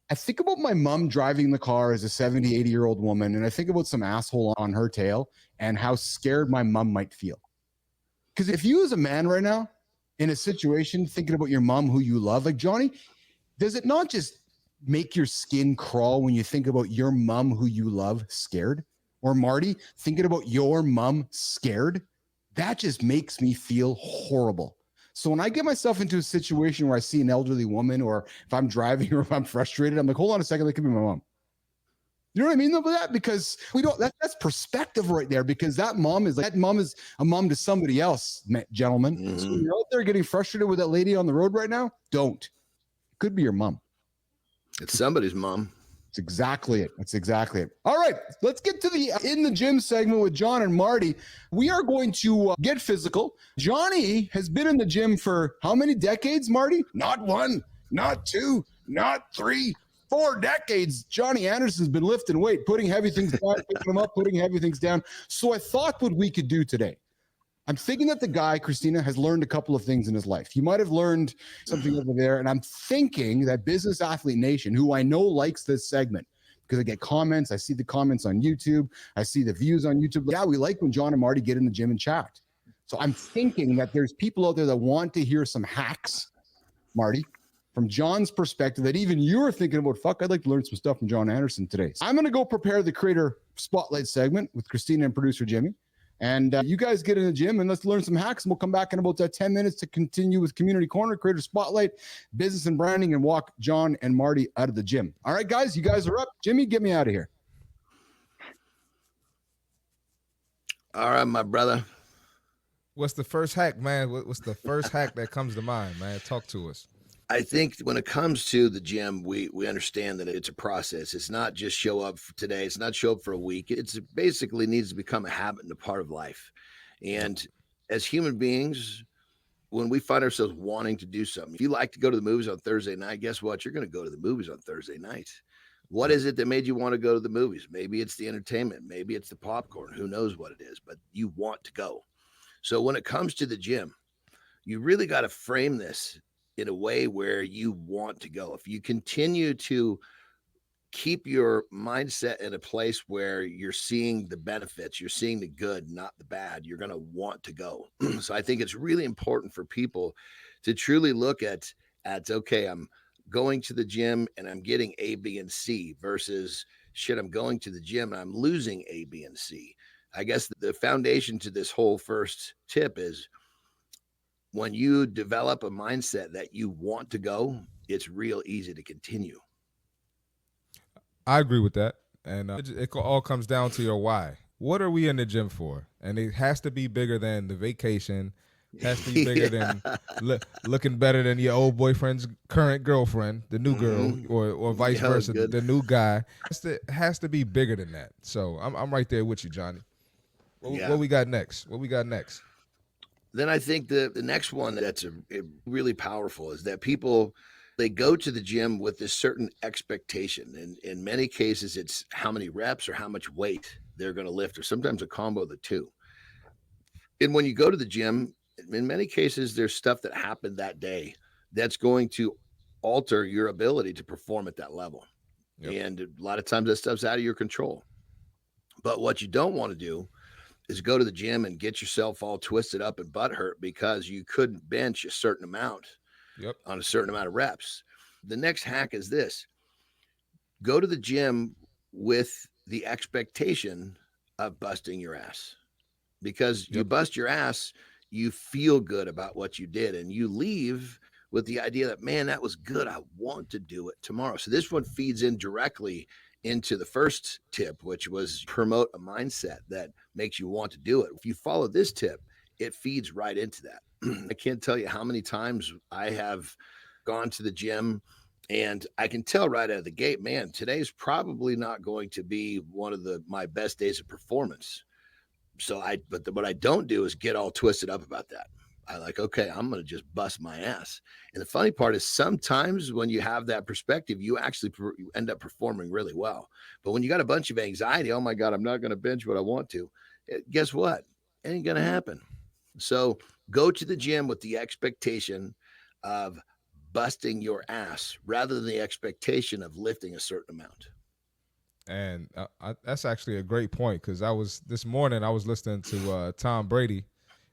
I think about my mom driving the car as a 70, 80-year-old woman, and I think about some asshole on her tail and how scared my mom might feel. Because if you as a man right now in a situation thinking about your mom who you love, like Johnny, does it not just make your skin crawl when you think about your mom who you love scared? Or Marty, thinking about your mom scared? That just makes me feel horrible. So when I get myself into a situation where I see an elderly woman, or if I'm driving, or if I'm frustrated, I'm like, hold on a second, that could be my mom. You know what I mean about that? Because that's perspective right there, because that mom is a mom to somebody else, gentlemen. Mm-hmm. So when you're out there getting frustrated with that lady on the road right now, don't. Could be your mom. It's somebody's mom. That's exactly it. All right, let's get to the In the Gym segment with John and Marty. We are going to get physical. Johnny has been in the gym for how many decades, Marty? Not 1, not 2, not 3, 4 decades. Johnny Anderson's been lifting weight, putting heavy things down, picking them up, putting heavy things down. So I thought what we could do today. I'm thinking that the guy, Christina, has learned a couple of things in his life. He might have learned something over there. And I'm thinking that Business Athlete Nation, who I know likes this segment, because I get comments, I see the comments on YouTube, I see the views on YouTube. Yeah, we like when John and Marty get in the gym and chat. So I'm thinking that there's people out there that want to hear some hacks, Marty, from John's perspective, that even you're thinking about, fuck, I'd like to learn some stuff from John Anderson today. So I'm going to go prepare the Creator Spotlight segment with Christina and producer Jimmy. And you guys get in the gym and let's learn some hacks. And we'll come back in about 10 minutes to continue with Community Corner, Creator Spotlight, Business and Branding, and walk John and Marty out of the gym. All right, guys, you guys are up. Jimmy, get me out of here. All right, my brother. What's the first hack, man? What's the first hack that comes to mind, man? Talk to us. I think when it comes to the gym, we understand that it's a process. It's not just show up for today. It's not show up for a week. It's basically needs to become a habit and a part of life. And as human beings, when we find ourselves wanting to do something, if you like to go to the movies on Thursday night, guess what? You're going to go to the movies on Thursday night. What is it that made you want to go to the movies? Maybe it's the entertainment. Maybe it's the popcorn. Who knows what it is, but you want to go. So when it comes to the gym, you really got to frame this in a way where you want to go. If you continue to keep your mindset in a place where you're seeing the benefits, you're seeing the good, not the bad, you're going to want to go. So I think it's really important for people to truly look at, okay, I'm going to the gym and I'm getting A, B, and C versus shit, I'm going to the gym and I'm losing A, B, and C. I guess the foundation to this whole first tip is when you develop a mindset that you want to go, it's real easy to continue. I agree with that. And it all comes down to your why. What are we in the gym for? And it has to be bigger than the vacation. It has to be bigger than looking better than your old boyfriend's current girlfriend, the new girl, or vice versa, the new guy. It has to be bigger than that. So I'm right there with you, Johnny. What we got next? What we got next? Then I think the next one that's really powerful is that people, they go to the gym with this certain expectation. And in many cases, it's how many reps or how much weight they're going to lift, or sometimes a combo of the two. And when you go to the gym, in many cases, there's stuff that happened that day that's going to alter your ability to perform at that level. Yep. And a lot of times that stuff's out of your control. But what you don't want to do is go to the gym and get yourself all twisted up and butthurt because you couldn't bench a certain amount on a certain amount of reps. The next hack is this: go to the gym with the expectation of busting your ass, because you bust your ass, you feel good about what you did, and you leave with the idea that, man, that was good. I want to do it tomorrow. So this one feeds in directly into the first tip, which was promote a mindset that makes you want to do it. If you follow this tip, it feeds right into that. I can't tell you how many times I have gone to the gym and I can tell right out of the gate, man, today's probably not going to be one of my best days of performance. So what I don't do is get all twisted up about that. I like, okay, I'm going to just bust my ass. And the funny part is sometimes when you have that perspective, you actually end up performing really well. But when you got a bunch of anxiety, oh my God, I'm not going to bench what I want to. Guess what? It ain't going to happen. So go to the gym with the expectation of busting your ass rather than the expectation of lifting a certain amount. And that's actually a great point, because this morning I was listening to Tom Brady.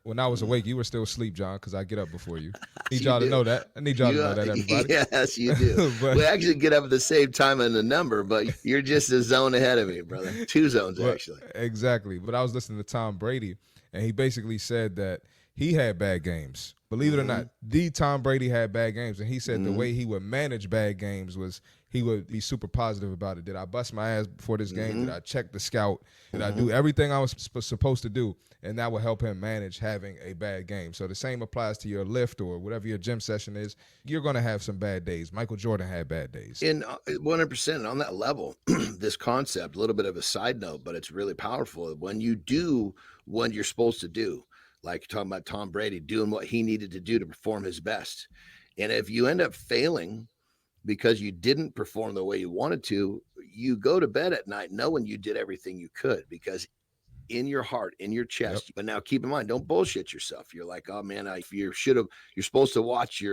When I was awake, you were still asleep, John, because I get up before you. I need y'all to know that. I need y'all to know that, everybody. Yes, you do. We actually get up at the same time in the number, but you're just a zone ahead of me, brother. 2 zones, actually. Exactly. But I was listening to Tom Brady, and he basically said that he had bad games. Believe it or not, the Tom Brady had bad games. And he said the way he would manage bad games was he would be super positive about it. Did I bust my ass before this game? Did I check the scout? Did I do everything I was supposed to do? And that will help him manage having a bad game. So the same applies to your lift or whatever your gym session is. You're going to have some bad days. Michael Jordan had bad days. And 100% on that level, this concept, a little bit of a side note, but it's really powerful. When you do what you're supposed to do, like you're talking about Tom Brady doing what he needed to do to perform his best. And if you end up failing because you didn't perform the way you wanted to, you go to bed at night knowing you did everything you could, because in your heart, in your chest. But now keep in mind, don't bullshit yourself. You're like, oh man, you're supposed to watch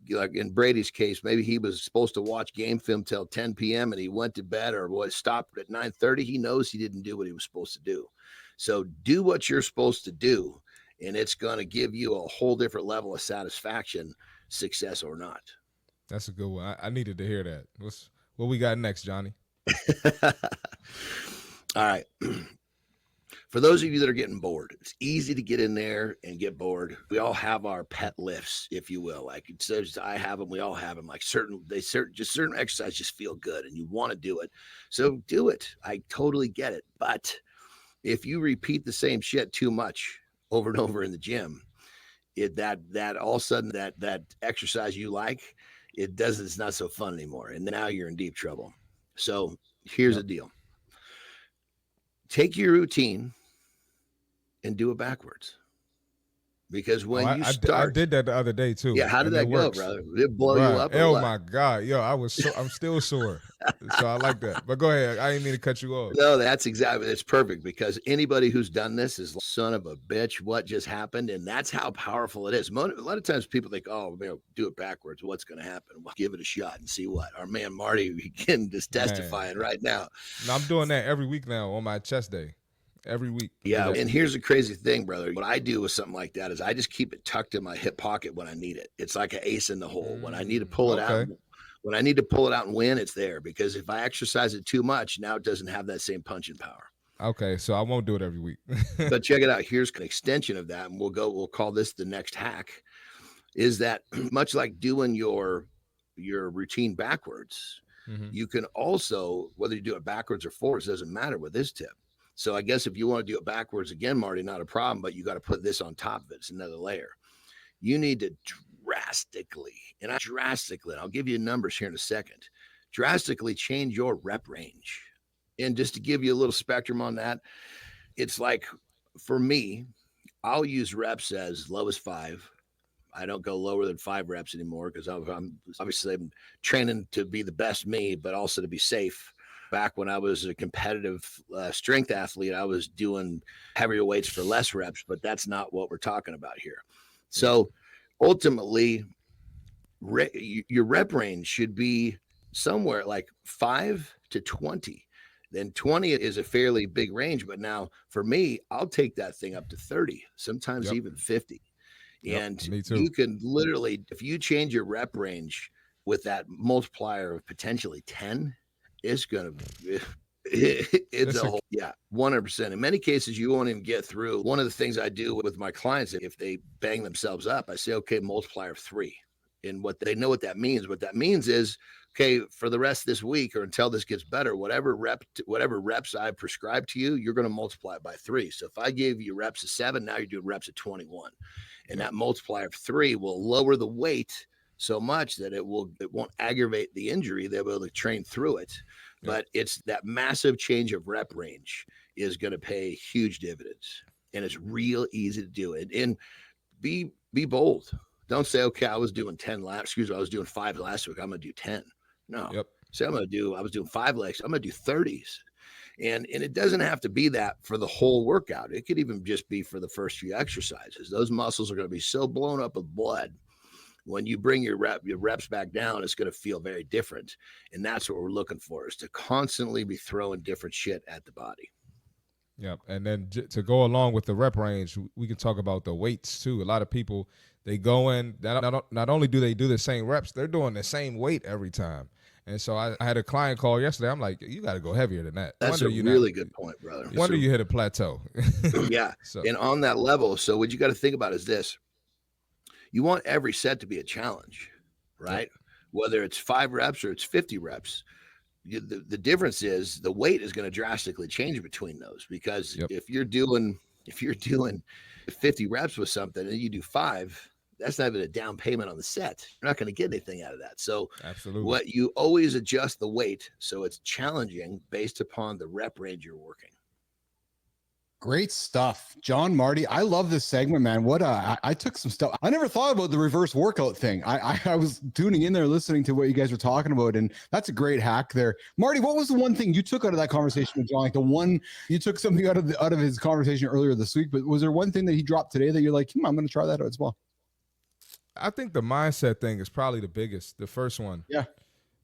like in Brady's case, maybe he was supposed to watch game film till 10 p.m. and he went to bed or stopped at 9:30. He knows he didn't do what he was supposed to do. So do what you're supposed to do, and it's going to give you a whole different level of satisfaction, success or not. That's a good one. I needed to hear that. What we got next, Johnny? All right. For those of you that are getting bored, it's easy to get in there and get bored. We all have our pet lifts, if you will. Like it says, I have them. We all have them. Like certain exercises just feel good and you want to do it. So do it. I totally get it. But if you repeat the same shit too much over and over in the gym, that all of a sudden that exercise you like, it's not so fun anymore. And now you're in deep trouble. So here's the deal. Take your routine and do it backwards. Because when I did that the other day too. Yeah, how did that go, brother? Did it blow you up? Oh my God, yo, I'm still sore. So I like that. But go ahead. I didn't mean to cut you off. No, it's perfect, because anybody who's done this is son of a bitch. What just happened? And that's how powerful it is. A lot of times people think, oh, do it backwards. What's going to happen? Well, give it a shot and see what. Our man Marty is testifying right now. No, I'm doing that every week now on my chest day. Every week. Yeah. And here's the crazy thing, brother. What I do with something like that is I just keep it tucked in my hip pocket when I need it. It's like an ace in the hole. When I need to pull it out, when I need to pull it out and win, it's there. Because if I exercise it too much, now it doesn't have that same punching power. Okay. So I won't do it every week. But check it out. Here's an extension of that. And we'll call this the next hack, is that much like doing your routine backwards, you can also, whether you do it backwards or forwards, doesn't matter with this tip. So I guess if you want to do it backwards again, Marty, not a problem, but you got to put this on top of it. It's another layer. You need to drastically, and I'll give you numbers here in a second, drastically change your rep range. And just to give you a little spectrum on that, it's like, for me, I'll use reps as low as 5. I don't go lower than 5 reps anymore, because I'm training to be the best me, but also to be safe. Back when I was a competitive strength athlete, I was doing heavier weights for less reps, but that's not what we're talking about here. So ultimately, your rep range should be somewhere like 5 to 20. Then 20 is a fairly big range. But now for me, I'll take that thing up to 30, sometimes even 50. And you can literally, if you change your rep range with that multiplier of potentially 10, it's going to, it's a whole, 100%. In many cases, you won't even get through. One of the things I do with my clients, if they bang themselves up, I say, okay, multiplier of 3. And what they know what that means. What that means is, okay, for the rest of this week or until this gets better, whatever reps I prescribe to you, you're going to multiply it by 3. So if I gave you reps of 7, now you're doing reps of 21. And that multiplier of 3 will lower the weight so much that it won't aggravate the injury. They'll be able to train through it. But it's that massive change of rep range is going to pay huge dividends. And it's real easy to do it. And be bold. Don't say, okay, I was doing 5 last week, I'm going to do 10. No. Say I was doing 5 legs, I'm going to do 30s. And it doesn't have to be that for the whole workout. It could even just be for the first few exercises. Those muscles are going to be so blown up with blood. When you bring your reps back down, it's going to feel very different. And that's what we're looking for, is to constantly be throwing different shit at the body. Yep. And then to go along with the rep range, we can talk about the weights too. A lot of people, they go in, not only do they do the same reps, they're doing the same weight every time. And so I had a client call yesterday. I'm like, you got to go heavier than that. That's a really good point, brother. Wonder you hit a plateau. Yeah. And on that level, so what you got to think about is this. You want every set to be a challenge, right? Whether it's 5 reps or it's 50 reps. The difference is the weight is going to drastically change between those, because if you're doing 50 reps with something and you do 5, that's not even a down payment on the set. You're not going to get anything out of that. So what you always adjust the weight so it's challenging based upon the rep range you're working. Great stuff, John, Marty. I love this segment, man. I took some stuff. I never thought about the reverse workout thing. I was tuning in there, listening to what you guys were talking about, and that's a great hack there. Marty, what was the one thing you took out of that conversation with John? Like the one you took something out of his conversation earlier this week, but was there one thing that he dropped today that you're like, I'm going to try that out as well? I think the mindset thing is probably the biggest. The first one. Yeah.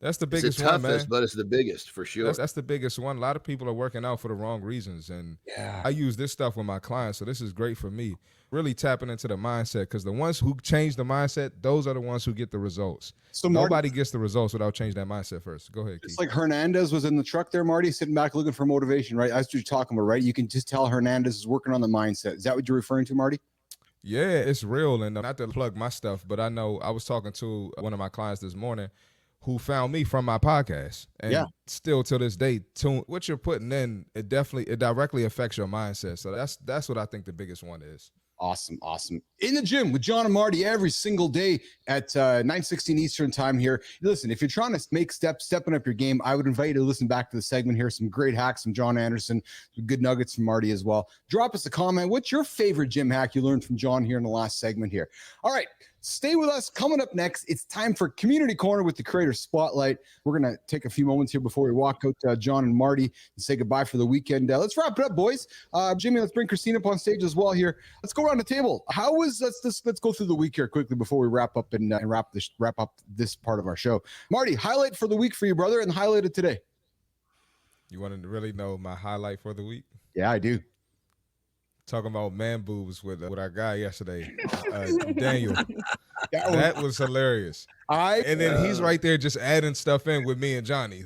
That's the biggest it's the toughest, one, man. But it's the biggest for sure. That's the biggest one. A lot of people are working out for the wrong reasons. And I use this stuff with my clients. So this is great for me. Really tapping into the mindset, because the ones who change the mindset, those are the ones who get the results. So nobody gets the results without changing that mindset first. Go ahead, Keith. It's like Hernandez was in the truck there, Marty, sitting back looking for motivation, right? That's what you're talking about, right? You can just tell Hernandez is working on the mindset. Is that what you're referring to, Marty? Yeah, it's real. And not to plug my stuff, but I know I was talking to one of my clients this morning who found me from my podcast, and still to this day, what you're putting in, it directly affects your mindset. So that's what I think the biggest one is. Awesome. In the gym with John and Marty every single day, at 9:16 Eastern time here. Listen, if you're trying to make stepping up your game, I would invite you to listen back to the segment here. Some great hacks from John Anderson, some good nuggets from Marty as well. Drop us a comment. What's your favorite gym hack you learned from John here in the last segment here? All right. Stay with us. Coming up next, it's time for Community Corner with the Creator Spotlight. We're going to take a few moments here before we walk out to John and Marty and say goodbye for the weekend. Let's wrap it up, boys. Jimmy, let's bring Christine up on stage as well here. Let's go around the table. Let's go through the week here quickly before we wrap up and wrap up this part of our show. Marty, highlight for the week for you, brother, and highlight of today. You want to really know my highlight for the week? Yeah, I do. Talking about man boobs with our guy yesterday, Daniel. That was hilarious. And then he's right there just adding stuff in with me and Johnny.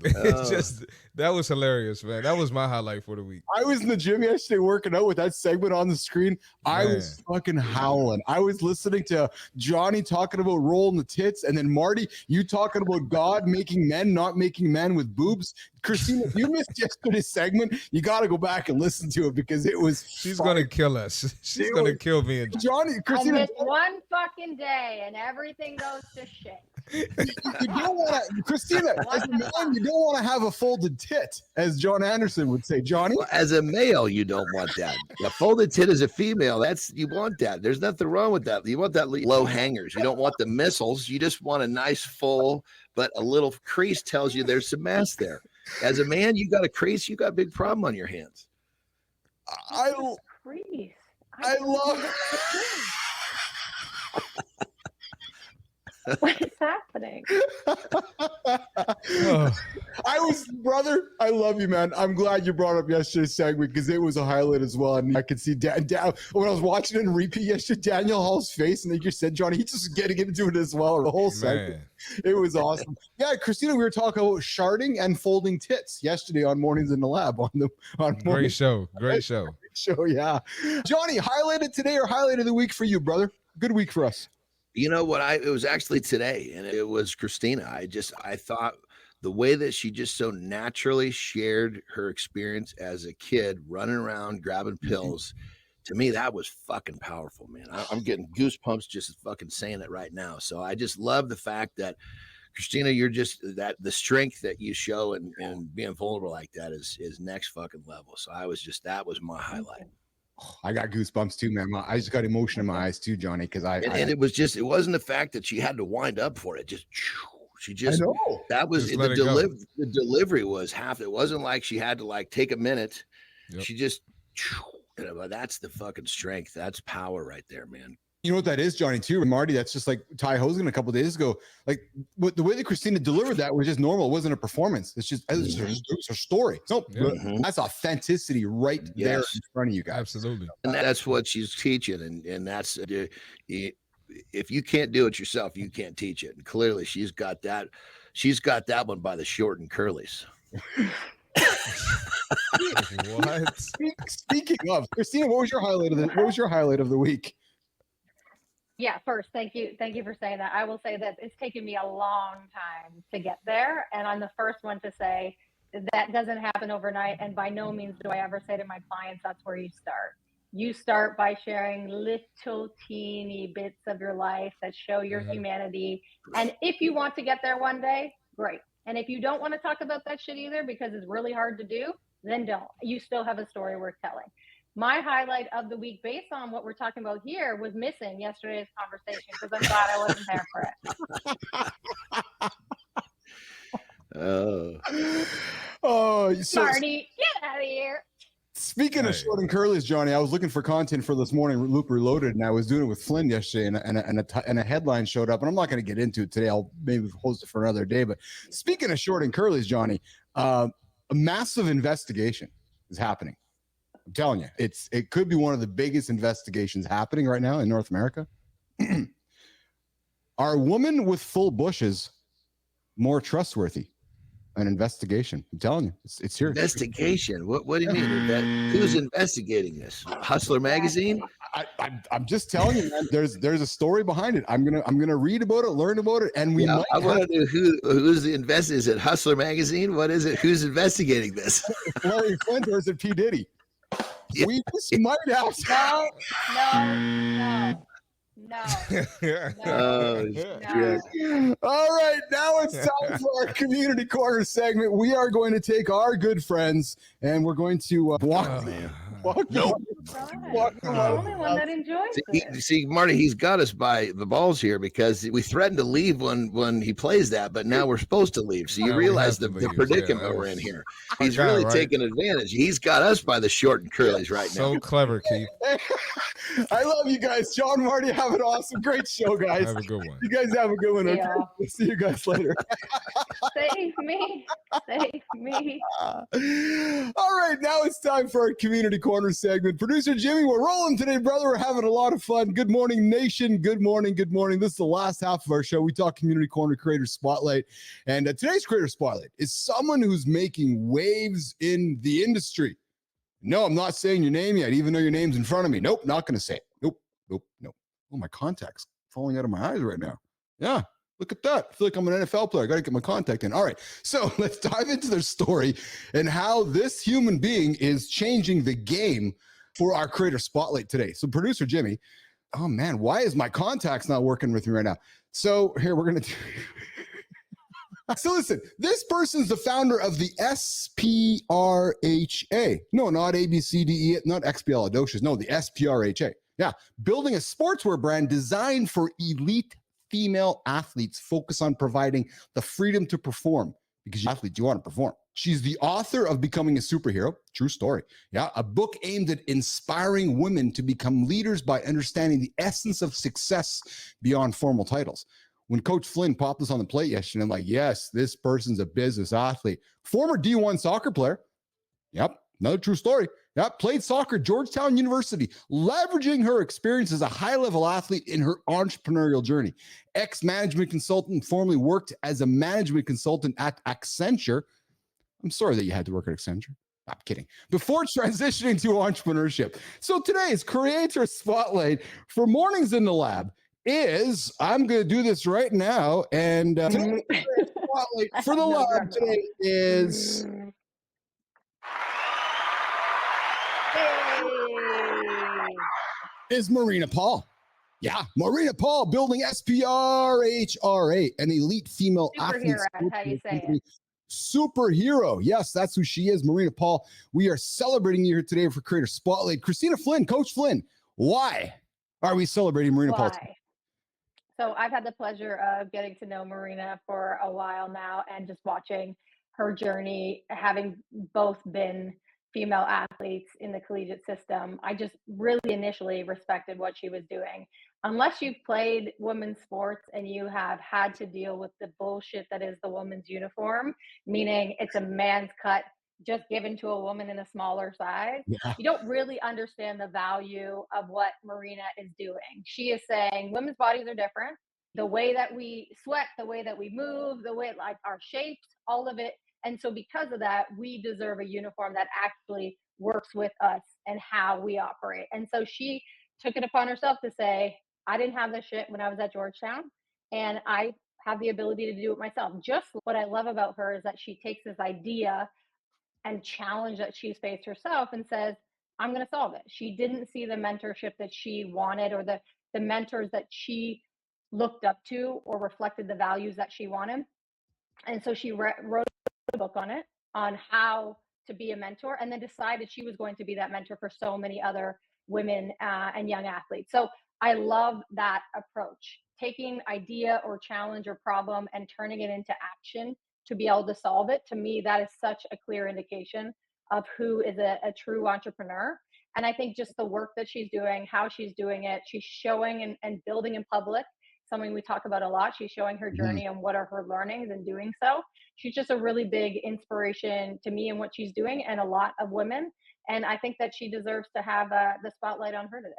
That was hilarious, man. That was my highlight for the week. I was in the gym yesterday working out with that segment on the screen. Man. I was fucking howling. I was listening to Johnny talking about rolling the tits, and then Marty, you talking about God making men, not making men with boobs. Christina, if you missed yesterday's segment, you got to go back and listen to it because it was. She's going to kill us. She's going to kill me and Johnny. Christina, I missed one fucking day and everything goes to shit. You don't want to, Christina, as a man, you don't want to have a folded tit, as John Anderson would say. Johnny? Well, as a male, you don't want that. A folded tit as a female, you want that. There's nothing wrong with that. You want that low hangers. You don't want the missiles. You just want a nice full, but a little crease tells you there's some mass there. As a man, you got a crease, you got a big problem on your hands. I love What is happening? Brother, I love you, man. I'm glad you brought up yesterday's segment because it was a highlight as well. And I could see when I was watching it in repeat yesterday, Daniel Hall's face, and like you said, Johnny, he's just getting into it as well. The whole segment. It was awesome. Yeah, Christina, we were talking about sharding and folding tits yesterday on Mornings in the Lab. Great show. Great show. Yeah. Johnny, highlighted today or highlight of the week for you, brother? Good week for us. You know what? It was actually today, and it was Christina. I thought the way that she just so naturally shared her experience as a kid running around grabbing pills, to me, that was fucking powerful, man. I'm getting goosebumps just fucking saying it right now. So I just love the fact that, Christina, you're just the strength that you show and being vulnerable like that is next fucking level. So that was my highlight. I got goosebumps too, man. I just got emotion in my eyes too, Johnny, because it wasn't the fact that she had to wind up for it. That was the delivery was half. It wasn't like she had to take a minute. Yep. She just, that's the fucking strength. That's power right there, man. You know what that is, Johnny, too, and Marty? That's just like Ty Hogan a couple of days ago. Like the way that Christina delivered that was just normal. It wasn't a performance. It's just it's her story. So that's authenticity right there in front of you guys. Absolutely. And that's what she's teaching. And that's if you can't do it yourself, you can't teach it. And clearly she's got that. She's got that one by the short and curlies. What? Speaking of, Christina, what was your highlight of the week? Yeah, first, thank you for saying that. I will say that it's taken me a long time to get there, and I'm the first one to say that doesn't happen overnight, and by no means do I ever say to my clients that's where you start. You start by sharing little teeny bits of your life that show your humanity, and if you want to get there one day, great. And if you don't want to talk about that shit either because it's really hard to do, then don't. You still have a story worth telling. My highlight of the week, based on what we're talking about here, was missing yesterday's conversation because I'm glad I wasn't there for it. So, Marty, get out of here. Speaking of short and curlies, Johnny, I was looking for content for this morning, Loop Reloaded, and I was doing it with Flynn yesterday, and a headline showed up, and I'm not going to get into it today. I'll maybe host it for another day. But speaking of short and curlies, Johnny, a massive investigation is happening. I'm telling you, it could be one of the biggest investigations happening right now in North America. Are women with full bushes more trustworthy? An investigation. I'm telling you, it's here. Investigation. What do you mean? Who's investigating this? Hustler magazine? I'm just telling you, man. There's a story behind it. I'm gonna read about it, learn about it, and I want to know who's the investor. Is it Hustler magazine? What is it? Who's investigating this? Larry Flint or is it P. Diddy? Yeah. We just might have. No. Oh, No. All right, now it's time for our community corner segment. We are going to take our good friends and we're going to walk. Nope. You're the only one that enjoys it. See, Marty, he's got us by the balls here because we threatened to leave when he plays that, but now we're supposed to leave. So you Now we realize have the to leave. predicament Yeah, that we're in was here. our He's guy, really right? taking advantage. He's got us by the short and curlies right now. So clever, Keith. I love you guys. John, Marty, have an awesome, great show, guys. Have a good one. You guys have a good one. Okay? Yeah. We'll see you guys later. Save me. Save me. All right, now it's time for our community corner segment. Producer Jimmy, we're rolling today, brother. We're having a lot of fun. Good morning, nation. Good morning. Good morning. This is the last half of our show. We talk community corner creator spotlight. And today's creator spotlight is someone who's making waves in the industry. No, I'm not saying your name yet, even though your name's in front of me. Nope, not going to say it. Nope. Oh, my contact's falling out of my eyes right now. Yeah. Look at that. I feel like I'm an NFL player. I got to get my contact in. All right. So let's dive into their story and how this human being is changing the game for our creator spotlight today. So producer Jimmy, oh man, why is my contacts not working with me right now? So here we're going to do. So listen, this person's the founder of the SPRHA. No, not ABCDE, not XPLadocious. No, the SPRHA. Yeah. Building a sportswear brand designed for elite female athletes, focus on providing the freedom to perform because you athletes, you want to perform. She's the author of Becoming a Superhero. True story. Yeah. A book aimed at inspiring women to become leaders by understanding the essence of success beyond formal titles. When Coach Flynn popped this on the plate yesterday, I'm like, yes, this person's a business athlete. Former D1 soccer player. Yep. Another true story. Yep. Played soccer at Georgetown University, leveraging her experience as a high-level athlete in her entrepreneurial journey. Ex-management consultant, formerly worked as a management consultant at Accenture. I'm sorry that you had to work at Accenture. I'm kidding. Before transitioning to entrepreneurship. So today's creator spotlight for Mornings in the Lab is, I'm going to do this right now, and today's spotlight for the lab today is... is Marina Paul. Yeah, Marina Paul building SPRHRA, an elite female athlete. Superhero, that's how you say it. Superhero. Yes, that's who she is, Marina Paul. We are celebrating you here today for Creator Spotlight. Christina Flynn, Coach Flynn, why are we celebrating Marina Paul today? So I've had the pleasure of getting to know Marina for a while now and just watching her journey, having both been female athletes in the collegiate system. I just really initially respected what she was doing. Unless you've played women's sports and you have had to deal with the bullshit that is the women's uniform, meaning it's a man's cut just given to a woman in a smaller size, you don't really understand the value of what Marina is doing. She is saying women's bodies are different. The way that we sweat, the way that we move, the way like our shapes, all of it. And so because of that, we deserve a uniform that actually works with us and how we operate. And so she took it upon herself to say, I didn't have this shit when I was at Georgetown, and I have the ability to do it myself. Just what I love about her is that she takes this idea and challenge that she's faced herself and says, I'm going to solve it. She didn't see the mentorship that she wanted or the mentors that she looked up to or reflected the values that she wanted. And so she wrote a book on it, on how to be a mentor, and then decided she was going to be that mentor for so many other women and young athletes. So I love that approach, taking idea or challenge or problem and turning it into action to be able to solve it. To me, that is such a clear indication of who is a true entrepreneur. And I think just the work that she's doing, how she's doing it, she's showing and building in public, something we talk about a lot. She's showing her journey and what are her learnings and doing so. She's just a really big inspiration to me in what she's doing and a lot of women. And I think that she deserves to have the spotlight on her today.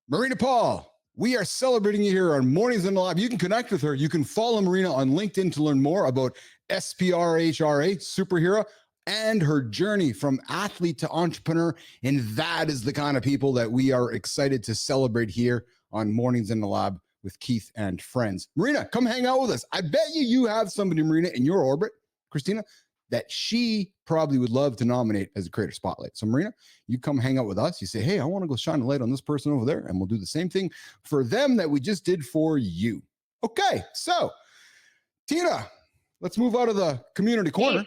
Marina Paul, we are celebrating you here on Mornings in the Lab. You can connect with her. You can follow Marina on LinkedIn to learn more about SPRHRA, Superhero, and her journey from athlete to entrepreneur. And that is the kind of people that we are excited to celebrate here on Mornings in the Lab with Keith and friends. Marina, come hang out with us. I bet you have somebody, Marina, in your orbit, Christina, that she probably would love to nominate as a creator spotlight. So Marina, you come hang out with us. You say, hey, I want to go shine a light on this person over there. And we'll do the same thing for them that we just did for you. Okay. So Tina, let's move out of the community corner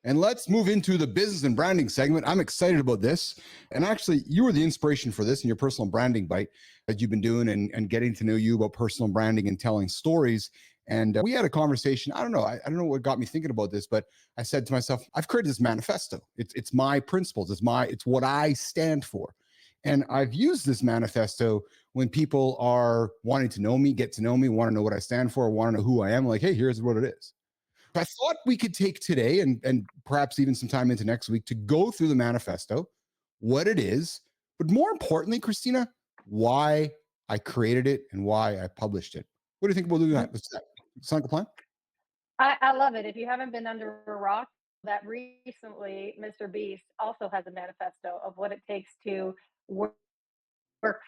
and let's move into the business and branding segment. I'm excited about this. And actually, you were the inspiration for this in your personal branding bite that you've been doing and getting to know you about personal branding and telling stories. And we had a conversation. I don't know what got me thinking about this, but I said to myself, I've created this manifesto. It's my principles. It's what I stand for. And I've used this manifesto when people are wanting to know me, get to know me, want to know what I stand for, want to know who I am. Like, hey, here's what it is. I thought we could take today and perhaps even some time into next week to go through the manifesto, what it is, but more importantly, Christina, why I created it and why I published it. What do you think about doing that? Sound like a plan? I love it. If you haven't been under a rock, that recently Mr. Beast also has a manifesto of what it takes to work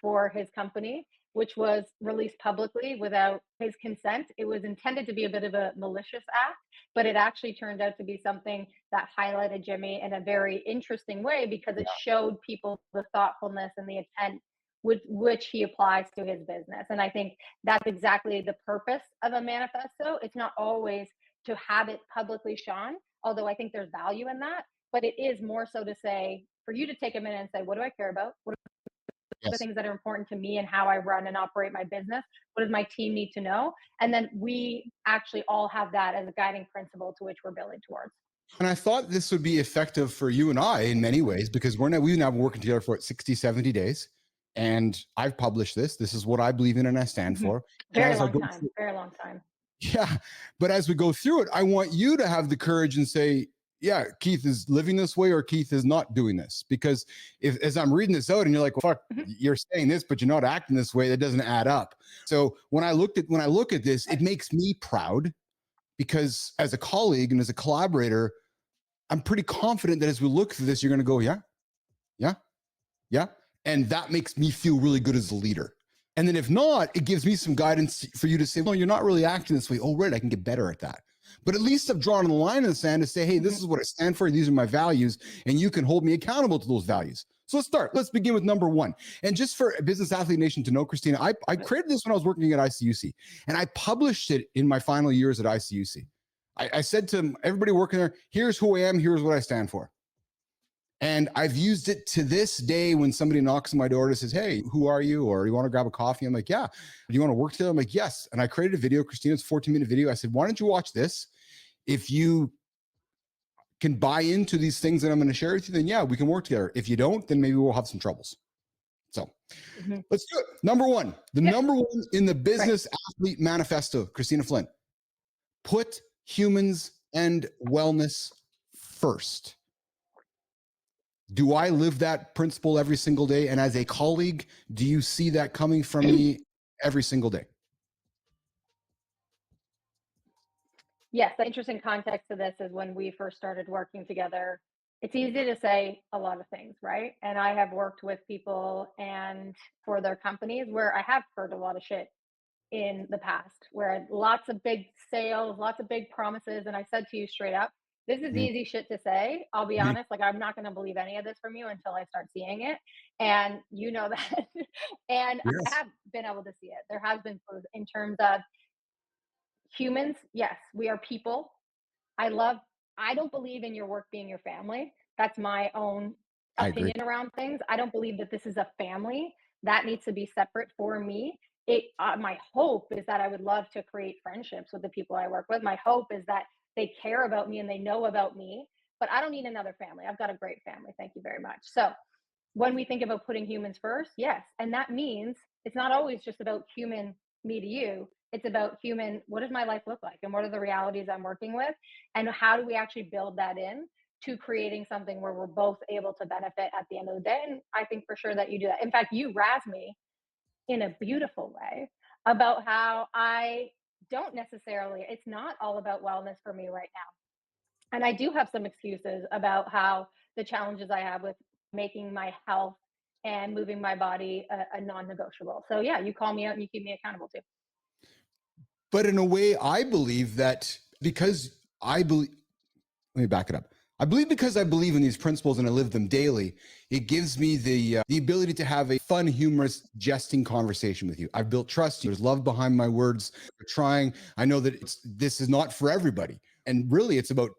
for his company, which was released publicly without his consent. It was intended to be a bit of a malicious act, but it actually turned out to be something that highlighted Jimmy in a very interesting way because it showed people the thoughtfulness and the intent with which he applies to his business. And I think that's exactly the purpose of a manifesto. It's not always to have it publicly shown, although I think there's value in that, but it is more so to say, for you to take a minute and say, what do I care about? What are the things that are important to me and how I run and operate my business? What does my team need to know? And then we actually all have that as a guiding principle to which we're building towards. And I thought this would be effective for you and I in many ways, because we've now been working together for 60, 70 days. And I've published this. This is what I believe in and I stand for. Very long time. Yeah. But as we go through it, I want you to have the courage and say, yeah, Keith is living this way or Keith is not doing this. Because if, as I'm reading this out and you're like, well, fuck, you're saying this, but you're not acting this way, that doesn't add up. So when I look at this, it makes me proud because as a colleague and as a collaborator, I'm pretty confident that as we look through this, you're going to go, yeah. And that makes me feel really good as a leader. And then if not, it gives me some guidance for you to say, no, you're not really acting this way. Oh, right, I can get better at that. But at least I've drawn a line in the sand to say, hey, this is what I stand for. These are my values. And you can hold me accountable to those values. So let's start. Let's begin with number one. And just for Business Athlete Nation to know, Christina, I created this when I was working at ICUC. And I published it in my final years at ICUC. I said to everybody working there, here's who I am. Here's what I stand for. And I've used it to this day when somebody knocks on my door and says, hey, who are you? Or you want to grab a coffee? I'm like, yeah. Do you want to work together? I'm like, yes. And I created a video, Christina's 14-minute video. I said, why don't you watch this? If you can buy into these things that I'm going to share with you, then yeah, we can work together. If you don't, then maybe we'll have some troubles. So let's do it. Number one, number one in the Business Athlete Manifesto, Christina Flynn, put humans and wellness first. Do I live that principle every single day? And as a colleague, do you see that coming from me every single day? Yes, the interesting context to this is when we first started working together, it's easy to say a lot of things, right? And I have worked with people and for their companies where I have heard a lot of shit in the past, where lots of big sales, lots of big promises. And I said to you straight up, this is easy shit to say. I'll be honest. Like, I'm not going to believe any of this from you until I start seeing it. And you know that. And yes. I have been able to see it. There has been proof in terms of humans. Yes, we are people. I don't believe in your work being your family. That's my own opinion around things. I don't believe that this is a family. That needs to be separate for me. My hope is that I would love to create friendships with the people I work with. My hope is that they care about me and they know about me, but I don't need another family. I've got a great family. Thank you very much. So when we think about putting humans first, yes. And that means it's not always just about human, me to you. It's about human, what does my life look like? And what are the realities I'm working with? And how do we actually build that in to creating something where we're both able to benefit at the end of the day? And I think for sure that you do that. In fact, you razz me in a beautiful way about how I don't necessarily, it's not all about wellness for me right now. And I do have some excuses about how the challenges I have with making my health and moving my body a non-negotiable. So yeah, you call me out and you keep me accountable too. But in a way, I believe that because I believe, let me back it up. I believe because I believe in these principles and I live them daily, it gives me the ability to have a fun, humorous, jesting conversation with you. I've built trust. There's love behind my words. We're trying. I know that this is not for everybody. And really, it's about,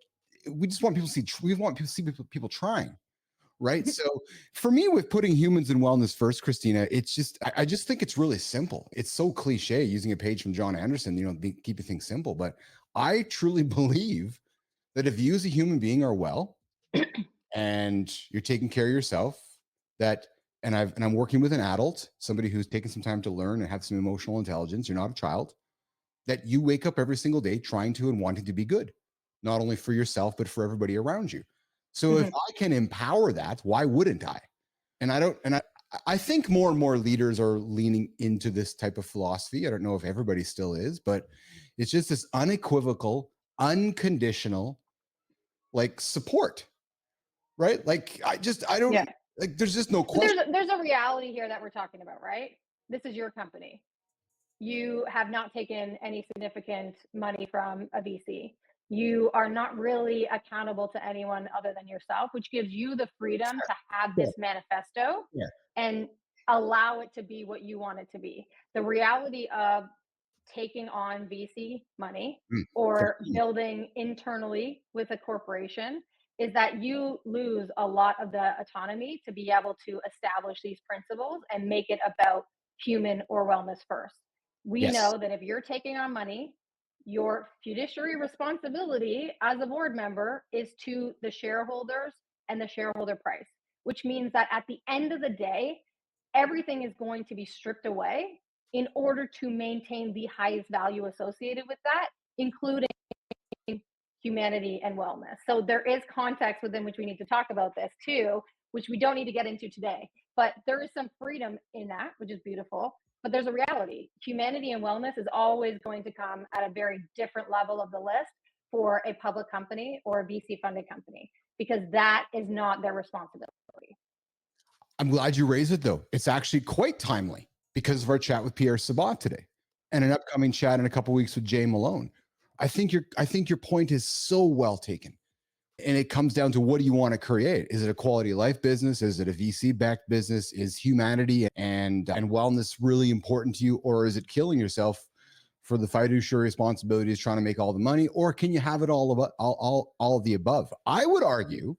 we just want people to see, we want people to see people trying. Right. So for me, with putting humans and wellness first, Christina, it's just, I just think it's really simple. It's so cliche using a page from John Anderson, keeping things simple. But I truly believe that if you as a human being are well and you're taking care of yourself, and I'm working with an adult, somebody who's taken some time to learn and have some emotional intelligence, you're not a child, that you wake up every single day trying to and wanting to be good, not only for yourself, but for everybody around you. So if I can empower that, why wouldn't I? And I think more and more leaders are leaning into this type of philosophy. I don't know if everybody still is, but it's just this unequivocal, unconditional, like, support, right? Like, I don't, like, there's just no question. There's a reality here that we're talking about, right? This is your company. You have not taken any significant money from a VC. You are not really accountable to anyone other than yourself, which gives you the freedom to have this manifesto and allow it to be what you want it to be. The reality of taking on VC money or building internally with a corporation is that you lose a lot of the autonomy to be able to establish these principles and make it about human or wellness first. We know that if you're taking on money, your fiduciary responsibility as a board member is to the shareholders and the shareholder price, which means that at the end of the day, everything is going to be stripped away in order to maintain the highest value associated with that, including humanity and wellness. So there is context within which we need to talk about this too, which we don't need to get into today. But there is some freedom in that, which is beautiful. But there's a reality. Humanity and wellness is always going to come at a very different level of the list for a public company or a VC funded company, because that is not their responsibility. I'm glad you raised it, though. It's actually quite timely because of our chat with Pierre Sabaz today and an upcoming chat in a couple of weeks with Jay Malone. I think your point is so well taken. And it comes down to, what do you want to create? Is it a quality of life business? Is it a VC-backed business? Is humanity and wellness really important to you? Or is it killing yourself for the fiduciary responsibilities, trying to make all the money? Or can you have it all of the above? I would argue,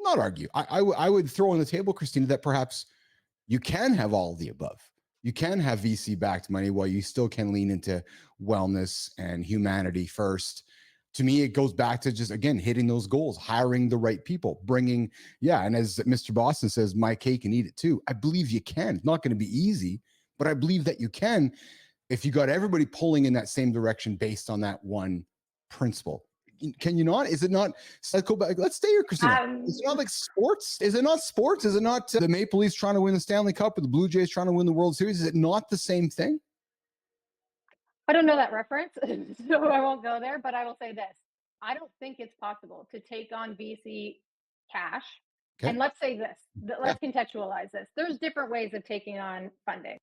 not argue, I would throw on the table, Christina, that perhaps you can have all of the above. You can have VC-backed money while you still can lean into wellness and humanity first. To me, it goes back to just, again, hitting those goals, hiring the right people, bringing, and as Mr. Boston says, my cake and eat it too. I believe you can. It's not going to be easy, but I believe that you can if you got everybody pulling in that same direction based on that one principle. Can you not? Is it not? Let's go back. Let's stay here, Christina. Is it not like sports? Is it not sports? Is it not the Maple Leafs trying to win the Stanley Cup or the Blue Jays trying to win the World Series? Is it not the same thing? I don't know that reference, so I won't go there, but I will say this. I don't think it's possible to take on VC cash. Okay. And let's say this, let's contextualize this. There's different ways of taking on funding.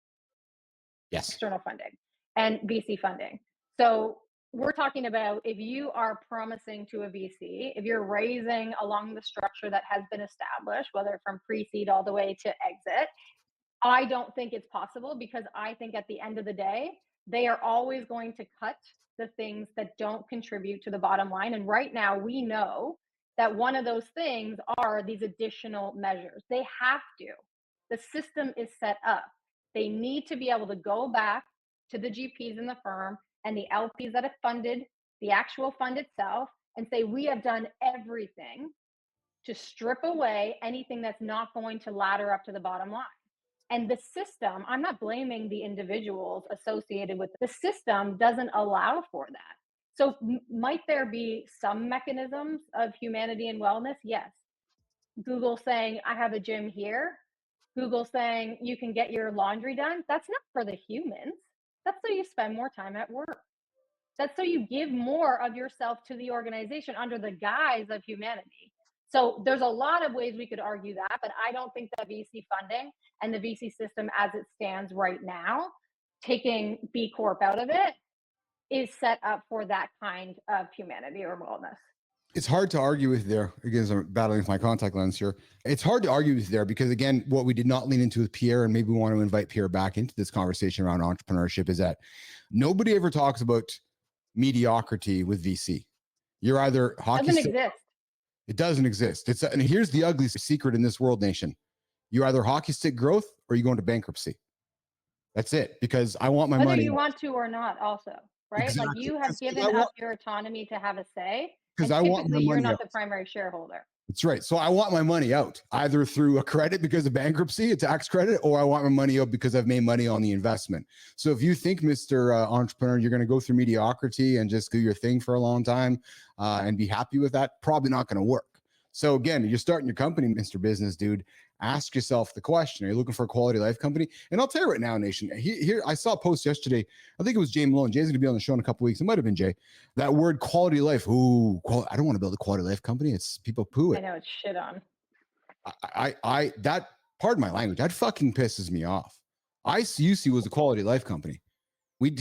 Yes. External funding and VC funding. So we're talking about, if you are promising to a VC, if you're raising along the structure that has been established, whether from pre-seed all the way to exit, I don't think it's possible, because I think at the end of the day, they are always going to cut the things that don't contribute to the bottom line. And right now we know that one of those things are these additional measures. They have to. The system is set up. They need to be able to go back to the GPs in the firm and the LPs that have funded the actual fund itself and say, we have done everything to strip away anything that's not going to ladder up to the bottom line. And the system, I'm not blaming the individuals associated with the system, doesn't allow for that. So might there be some mechanisms of humanity and wellness? Yes. Google saying, I have a gym here. Google saying, you can get your laundry done. That's not for the humans. That's so you spend more time at work. That's so you give more of yourself to the organization under the guise of humanity. So there's a lot of ways we could argue that, but I don't think that VC funding and the VC system as it stands right now, taking B Corp out of it, is set up for that kind of humanity or wellness. It's hard to argue with there. Again, as I'm battling with my contact lens here. It's hard to argue with there because, again, what we did not lean into with Pierre, and maybe we want to invite Pierre back into this conversation around entrepreneurship, is that nobody ever talks about mediocrity with VC. You're either hockey Doesn't stick. exist. It doesn't exist. And here's the ugly secret in this world, nation. You're either hockey stick growth or you go into bankruptcy. That's it. Because I want my Whether money. you want to or not, also, right? Exactly. Like you have given up your autonomy to have a say. Because And I want my typically, you're money not out. the primary shareholder. That's right. So I want my money out either through a credit because of bankruptcy, a tax credit, or I want my money out because I've made money on the investment. So if you think, Mr. Entrepreneur, you're going to go through mediocrity and just do your thing for a long time and be happy with that, probably not going to work. So again, you're starting your company, Mr. Business Dude. Ask yourself the question: are you looking for a quality life company? And I'll tell you right now, nation. Here, I saw a post yesterday. I think it was Jay Malone. Jay's going to be on the show in a couple of weeks. It might have been Jay. That word quality life. Ooh, I don't want to build a quality life company. It's people poo it. I know it's shit on. That, pardon my language, that fucking pisses me off. ICUC was a quality life company. We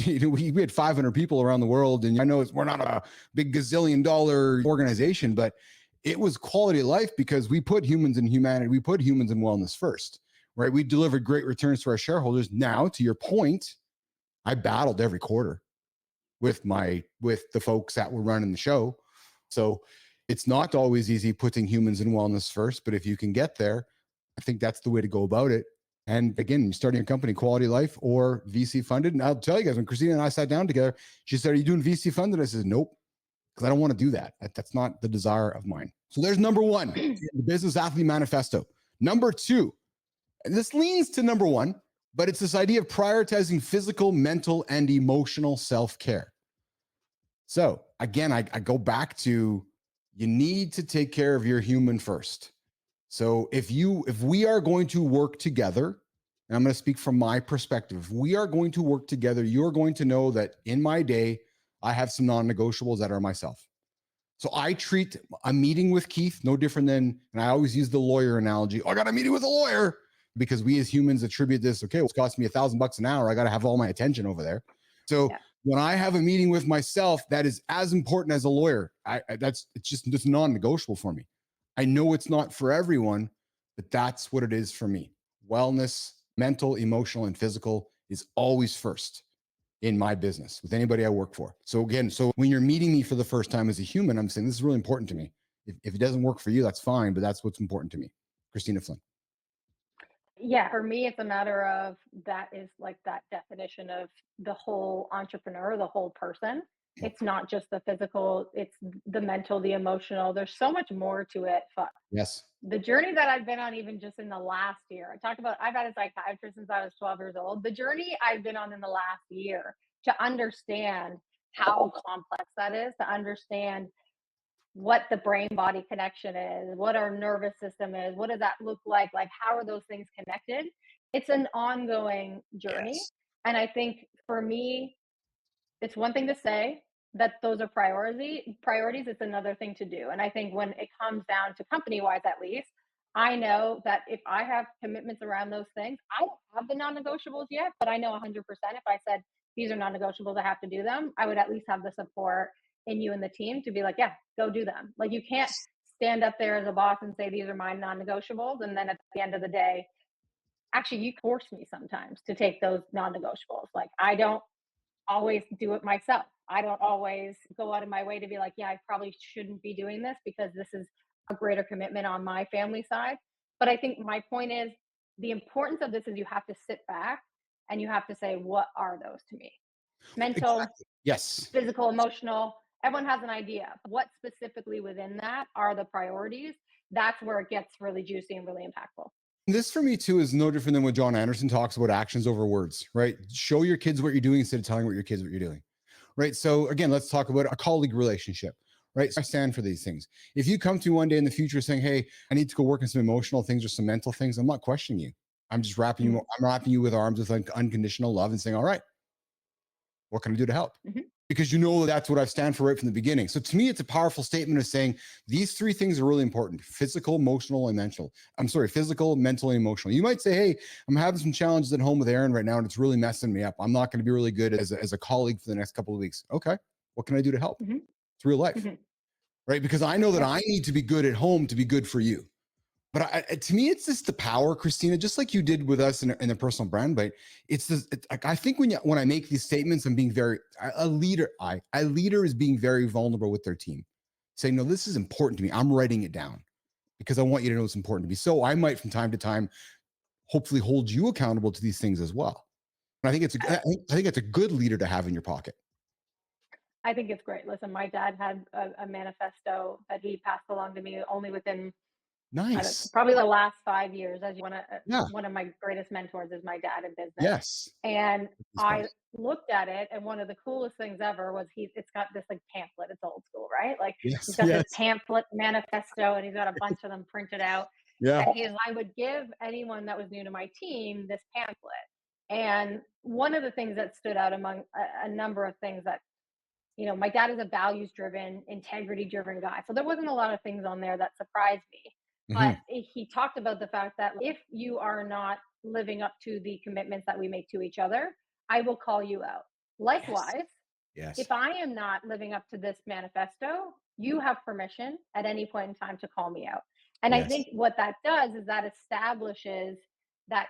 had 500 people around the world, and I know we're not a big gazillion-dollar organization, but it was quality of life because we put humans in humanity, we put humans in wellness first, right? We delivered great returns to our shareholders. Now, to your point, I battled every quarter with the folks that were running the show. So it's not always easy putting humans in wellness first, but if you can get there, I think that's the way to go about it. And again, starting a company, quality life or VC funded. And I'll tell you guys, when Christina and I sat down together, she said, "Are you doing VC funded?" I said, "Nope, because I don't want to do that. That's not the desire of mine." So there's number one, the Business Athlete Manifesto. Number two, and this leans to number one, but it's this idea of prioritizing physical, mental, and emotional self-care. So again, I go back to, you need to take care of your human first. So if we are going to work together, and I'm going to speak from my perspective, if we are going to work together, you're going to know that in my day, I have some non-negotiables that are myself. So I treat a meeting with Keith no different than, and I always use the lawyer analogy. Oh, I got a meeting with a lawyer, because we as humans attribute this. Okay, well, it's costing me $1,000 an hour. I got to have all my attention over there. So when I have a meeting with myself, that is as important as a lawyer. It's non-negotiable for me. I know it's not for everyone, but that's what it is for me. Wellness, mental, emotional, and physical is always first in my business with anybody I work for. So again, when you're meeting me for the first time as a human, I'm saying this is really important to me. If it doesn't work for you, that's fine, but that's what's important to me. Christina Flynn. Yeah, for me, it's a matter of, that is like that definition of the whole entrepreneur, the whole person. It's not just the physical, it's the mental, the emotional. There's so much more to it. Yes. The journey that I've been on, even just in the last year, I've had a psychiatrist since I was 12 years old. The journey I've been on in the last year to understand how complex that is, to understand what the brain body connection is, what our nervous system is, what does that look like, how are those things connected? It's an ongoing journey. Yes. And I think for me, it's one thing to say that those are priorities. It's another thing to do. And I think when it comes down to company wise, at least, I know that if I have commitments around those things, I don't have the non-negotiables yet, but I know 100% if I said these are non-negotiables, I have to do them, I would at least have the support in you and the team to be like, yeah, go do them. Like, you can't stand up there as a boss and say, these are my non-negotiables. And then at the end of the day, actually, you force me sometimes to take those non-negotiables. Like, I don't always do it myself. I don't always go out of my way to be like, yeah, I probably shouldn't be doing this because this is a greater commitment on my family side. But I think my point is, the importance of this is you have to sit back and you have to say, what are those to me? Mental, Exactly. Yes. physical, emotional. Everyone has an idea. What specifically within that are the priorities? That's where it gets really juicy and really impactful. This for me too is no different than what John Anderson talks about, actions over words, right? Show your kids what you're doing instead of telling your kids what you're doing, right? So again, let's talk about a colleague relationship, right? So I stand for these things. If you come to me one day in the future saying, hey, I need to go work on some emotional things or some mental things, I'm not questioning you. I'm just wrapping you with arms with unconditional love and saying, all right, what can I do to help? Mm-hmm. Because you know that's what I stand for right from the beginning. So to me, it's a powerful statement of saying these three things are really important: physical, emotional, and mental. Physical, mental, and emotional. You might say, hey, I'm having some challenges at home with Aaron right now, and it's really messing me up. I'm not going to be really good as a colleague for the next couple of weeks. Okay, what can I do to help? Mm-hmm. It's real life. Mm-hmm. right? Because I know that I need to be good at home to be good for you. But to me, it's just the power, Christina, just like you did with us in the personal brand. But it's this. I think when I make these statements, I'm being a leader is being very vulnerable with their team, saying, no, this is important to me. I'm writing it down because I want you to know it's important to me. So I might from time to time, hopefully hold you accountable to these things as well. And I think it's a good leader to have in your pocket. I think it's great. Listen, my dad had a manifesto that he passed along to me only within probably the last 5 years. As one of my greatest mentors is my dad in business. Yes. And I looked at it, and one of the coolest things ever was it's got this like pamphlet. It's old school, right? Like he's got this pamphlet manifesto, and he's got a bunch of them printed out. Yeah. And I would give anyone that was new to my team this pamphlet. And one of the things that stood out among a number of things that, my dad is a values-driven, integrity-driven guy. So there wasn't a lot of things on there that surprised me. But he talked about the fact that if you are not living up to the commitments that we make to each other, I will call you out. Likewise, if I am not living up to this manifesto, you have permission at any point in time to call me out. And I think what that does is that establishes that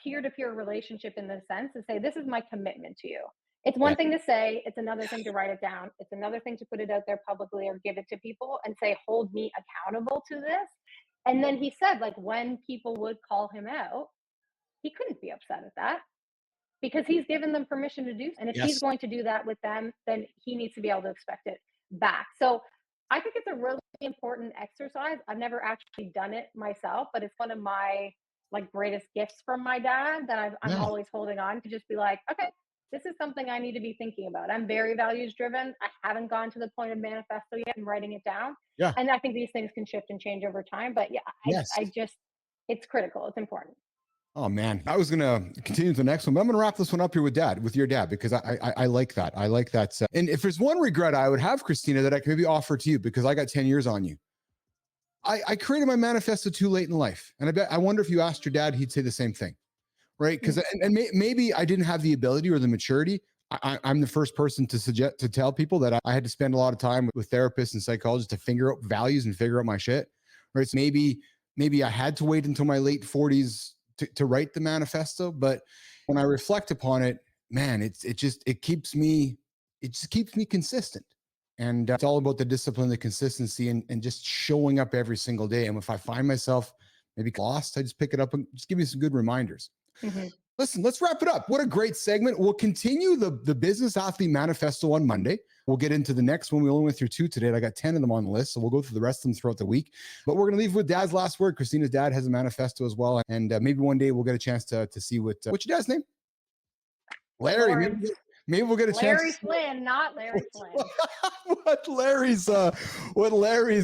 peer-to-peer relationship in the sense to say, this is my commitment to you. It's one thing to say, it's another thing to write it down. It's another thing to put it out there publicly or give it to people and say, hold me accountable to this. And then he said, like, when people would call him out, he couldn't be upset at that because he's given them permission to do so. And if he's going to do that with them, then he needs to be able to expect it back. So I think it's a really important exercise. I've never actually done it myself, but it's one of my greatest gifts from my dad that I'm always holding on to, just be like, okay, this is something I need to be thinking about. I'm very values driven. I haven't gone to the point of manifesto yet and writing it down. Yeah. And I think these things can shift and change over time. But it's critical. It's important. Oh man, I was going to continue to the next one, but I'm going to wrap this one up here with your dad, because I like that. I like that. And if there's one regret I would have, Christina, that I could maybe offer to you, because I got 10 years on you. I created my manifesto too late in life. And I wonder if you asked your dad, he'd say the same thing. Right. Because maybe I didn't have the ability or the maturity. I'm the first person to tell people that I had to spend a lot of time with therapists and psychologists to figure out values and figure out my shit. Right. So maybe I had to wait until my late 40s to write the manifesto. But when I reflect upon it, man, it keeps me consistent. And it's all about the discipline, the consistency, and just showing up every single day. And if I find myself maybe lost, I just pick it up and just give me some good reminders. Mm-hmm. Listen, let's wrap it up. What a great segment. We'll continue the Business Athlete Manifesto on Monday. We'll get into the next one. We only went through 2 today. I got 10 of them on the list, so we'll go through the rest of them throughout the week. But we're going to leave with Dad's last word. Christina's dad has a manifesto as well. And maybe one day we'll get a chance to see what's your dad's name? Larry. Maybe we'll get a chance. Larry Flynn, not Larry Flynn. what Larry's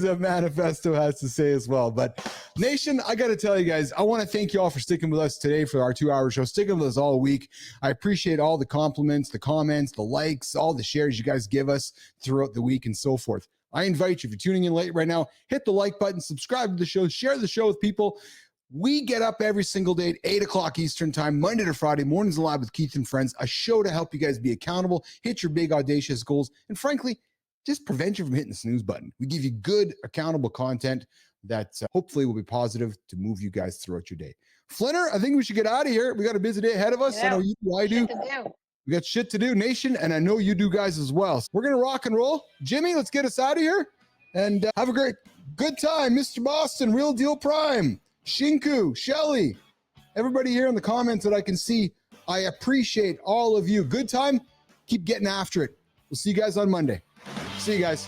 manifesto has to say as well. But Nation, I got to tell you guys, I want to thank you all for sticking with us today for our 2-hour show, sticking with us all week. I appreciate all the compliments, the comments, the likes, all the shares you guys give us throughout the week and so forth. I invite you, if you're tuning in late right now, hit the like button, subscribe to the show, share the show with people. We get up every single day at 8 o'clock Eastern time, Monday to Friday, mornings live with Keith and Friends, a show to help you guys be accountable, hit your big audacious goals, and frankly, just prevent you from hitting the snooze button. We give you good, accountable content that hopefully will be positive to move you guys throughout your day. Flinner, I think we should get out of here. We got a busy day ahead of us. Yeah. I know you do, I do. We got shit to do, Nation, and I know you do guys as well. So we're going to rock and roll. Jimmy, let's get us out of here and have a good time. Mr. Boston, Real Deal Prime. Shinku, Shelly, everybody here in the comments that I can see, I appreciate all of you. Good time. Keep getting after it. We'll see you guys on Monday. See you guys.